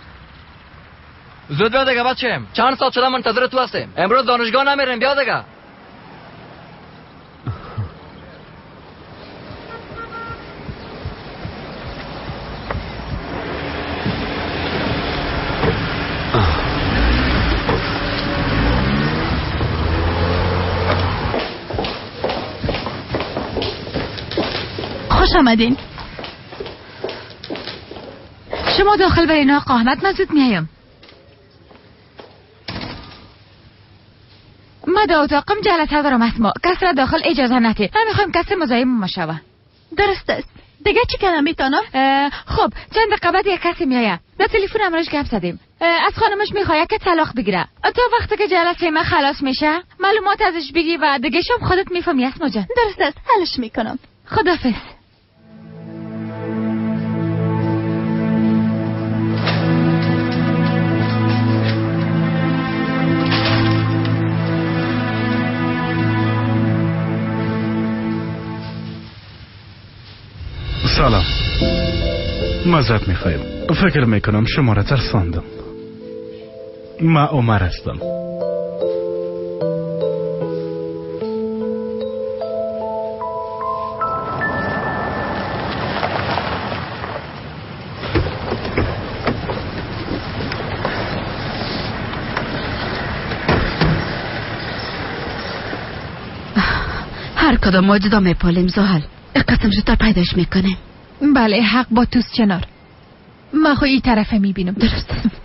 زود بیا دیگه بچه‌م. چند ساعت شده منتظر تو هستیم. امروز دانشگاه نمیریم، بیا دیگه. خوش آمدین. شما داخل برین آقا احمد، من زود میایم. ما در اتاقم جلسه دارم اسما. کس را داخل اجازه نده. من میخوایم کسی مزاحم ما شوه. درست است. دیگه چی کنم میتونم؟ خب چند دقیقه بعد یک کسی میایه. در تلفن امروز گپ زدیم. از خانمش میخواد که طلاق بگیره. تا وقتی که جلسه ما خلاص میشه معلومات ازش بگی و دیگه شب خودت میفهمی اسما جان. درست است، حلش میکنم. خداحافظ. سلام. معذرت میخوایم. فکر میکنم شما را ترساندم. من عمر هستم. هر کدام ما جدا میپالیم زحل. قسم زودتر پیداش میکنیم. بله حق با توست چنار. ما خو این طرفه میبینم. درست است.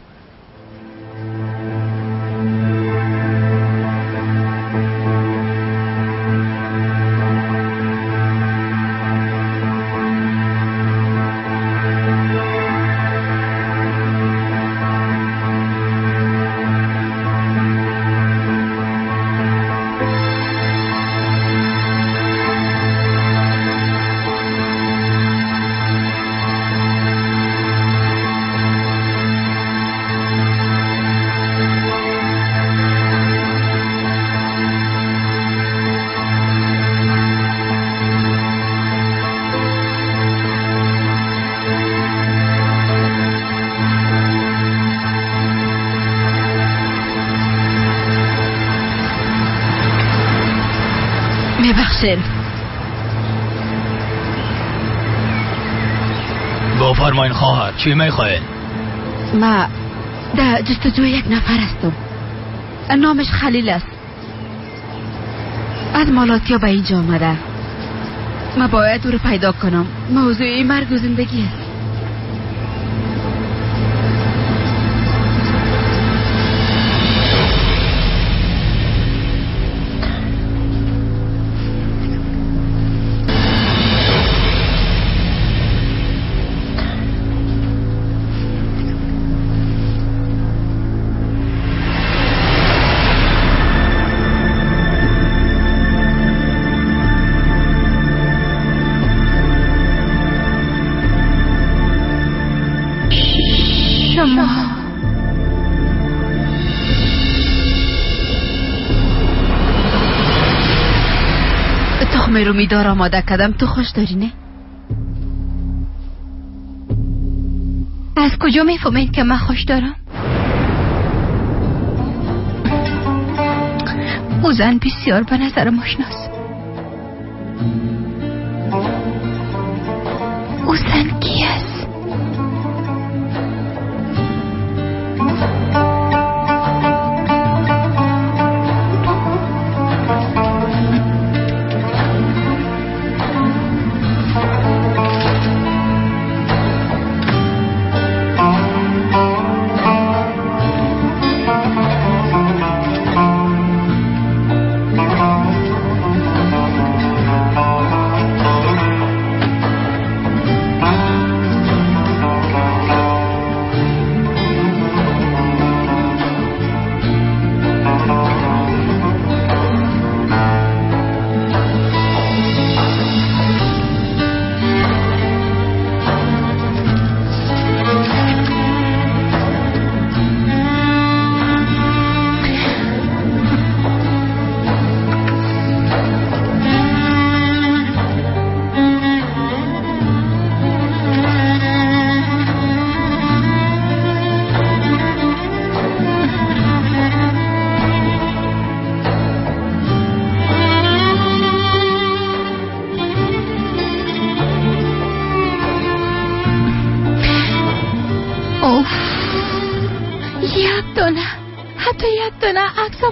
میبخشین. بفرمایین خواهر، چی میخواین؟ ما در جستجوی یک نفر هستم. نامش خلیل است. از مالاتیا به اینجا آمده. ما باید او رو پیدا کنم. موضوع مرگ و زندگی است. تخم رومیدار آماده کردم، تو خوش داری نه؟ از کجا میفهمید که من خوش دارم؟ او زن بسیار به نظر آشناست. او زن کی است؟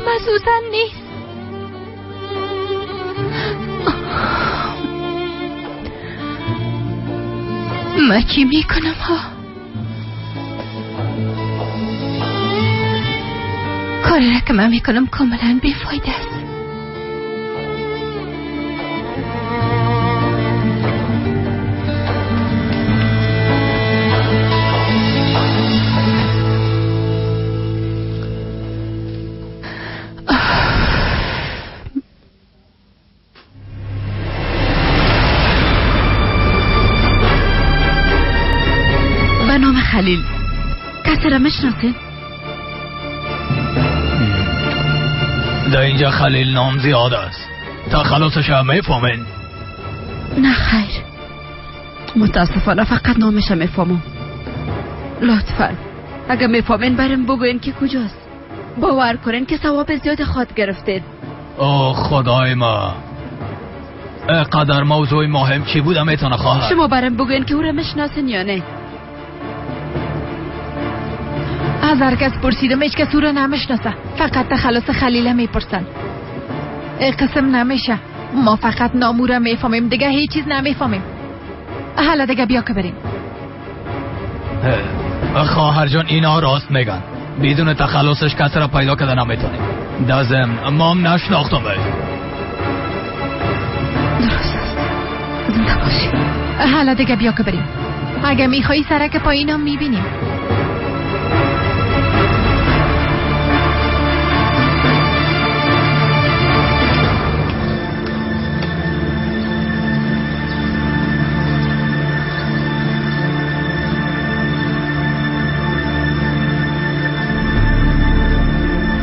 مسوسن نیست. من چی میکنم ها؟ کاری را که من میکنم کاملا بیفایده است. خلیل کسی را میشناسین؟ در اینجا خلیل نام زیاد است. تخلصش هم میفهمین؟ نه خیر، متاسفانه فقط نامش میفهمم. لطفا اگر میفهمین بریم بگوین که کجاست. باور کنین که ثواب زیاد خود گرفتید. اوه خدای ما، اینقدر موضوع مهم چی بوده میتونه خواهد؟ شما بریم بگوین که او را میشناسین یا نه؟ از هر کس پرسیدم هیچ کس او را نمیشناسه. فقط تخلص خلیله میپرسن. این قسم نمیشه. ما فقط نام او را میفهمیم، دیگه هیچ چیز نمیفهمیم. حالا دیگه بیا که بریم. خواهر جان اینا راست میگن. بدون تخلصش کسی را پیدا کرده نمیتونیم. دازم مام نشناختم. درست است. زنده باشی. حالا دیگه بیا که بریم. اگه میخوایی سرک پایین هم میبینیم.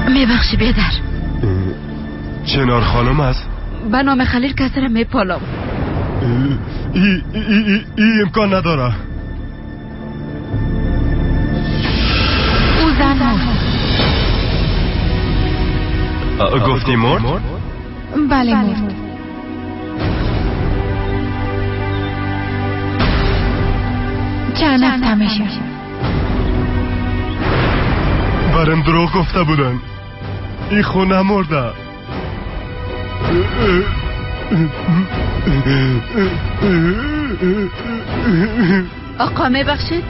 میبخشی بیدر. چنار خانم است؟ به نام خلیل کسی را میپالم. ای امکان نداره. او زن مرد. گفتی مرد؟ بله مرد. چند هفته میشه. برم دروغ گفته بودن. ای خون نمرده. آقا میبخشید؟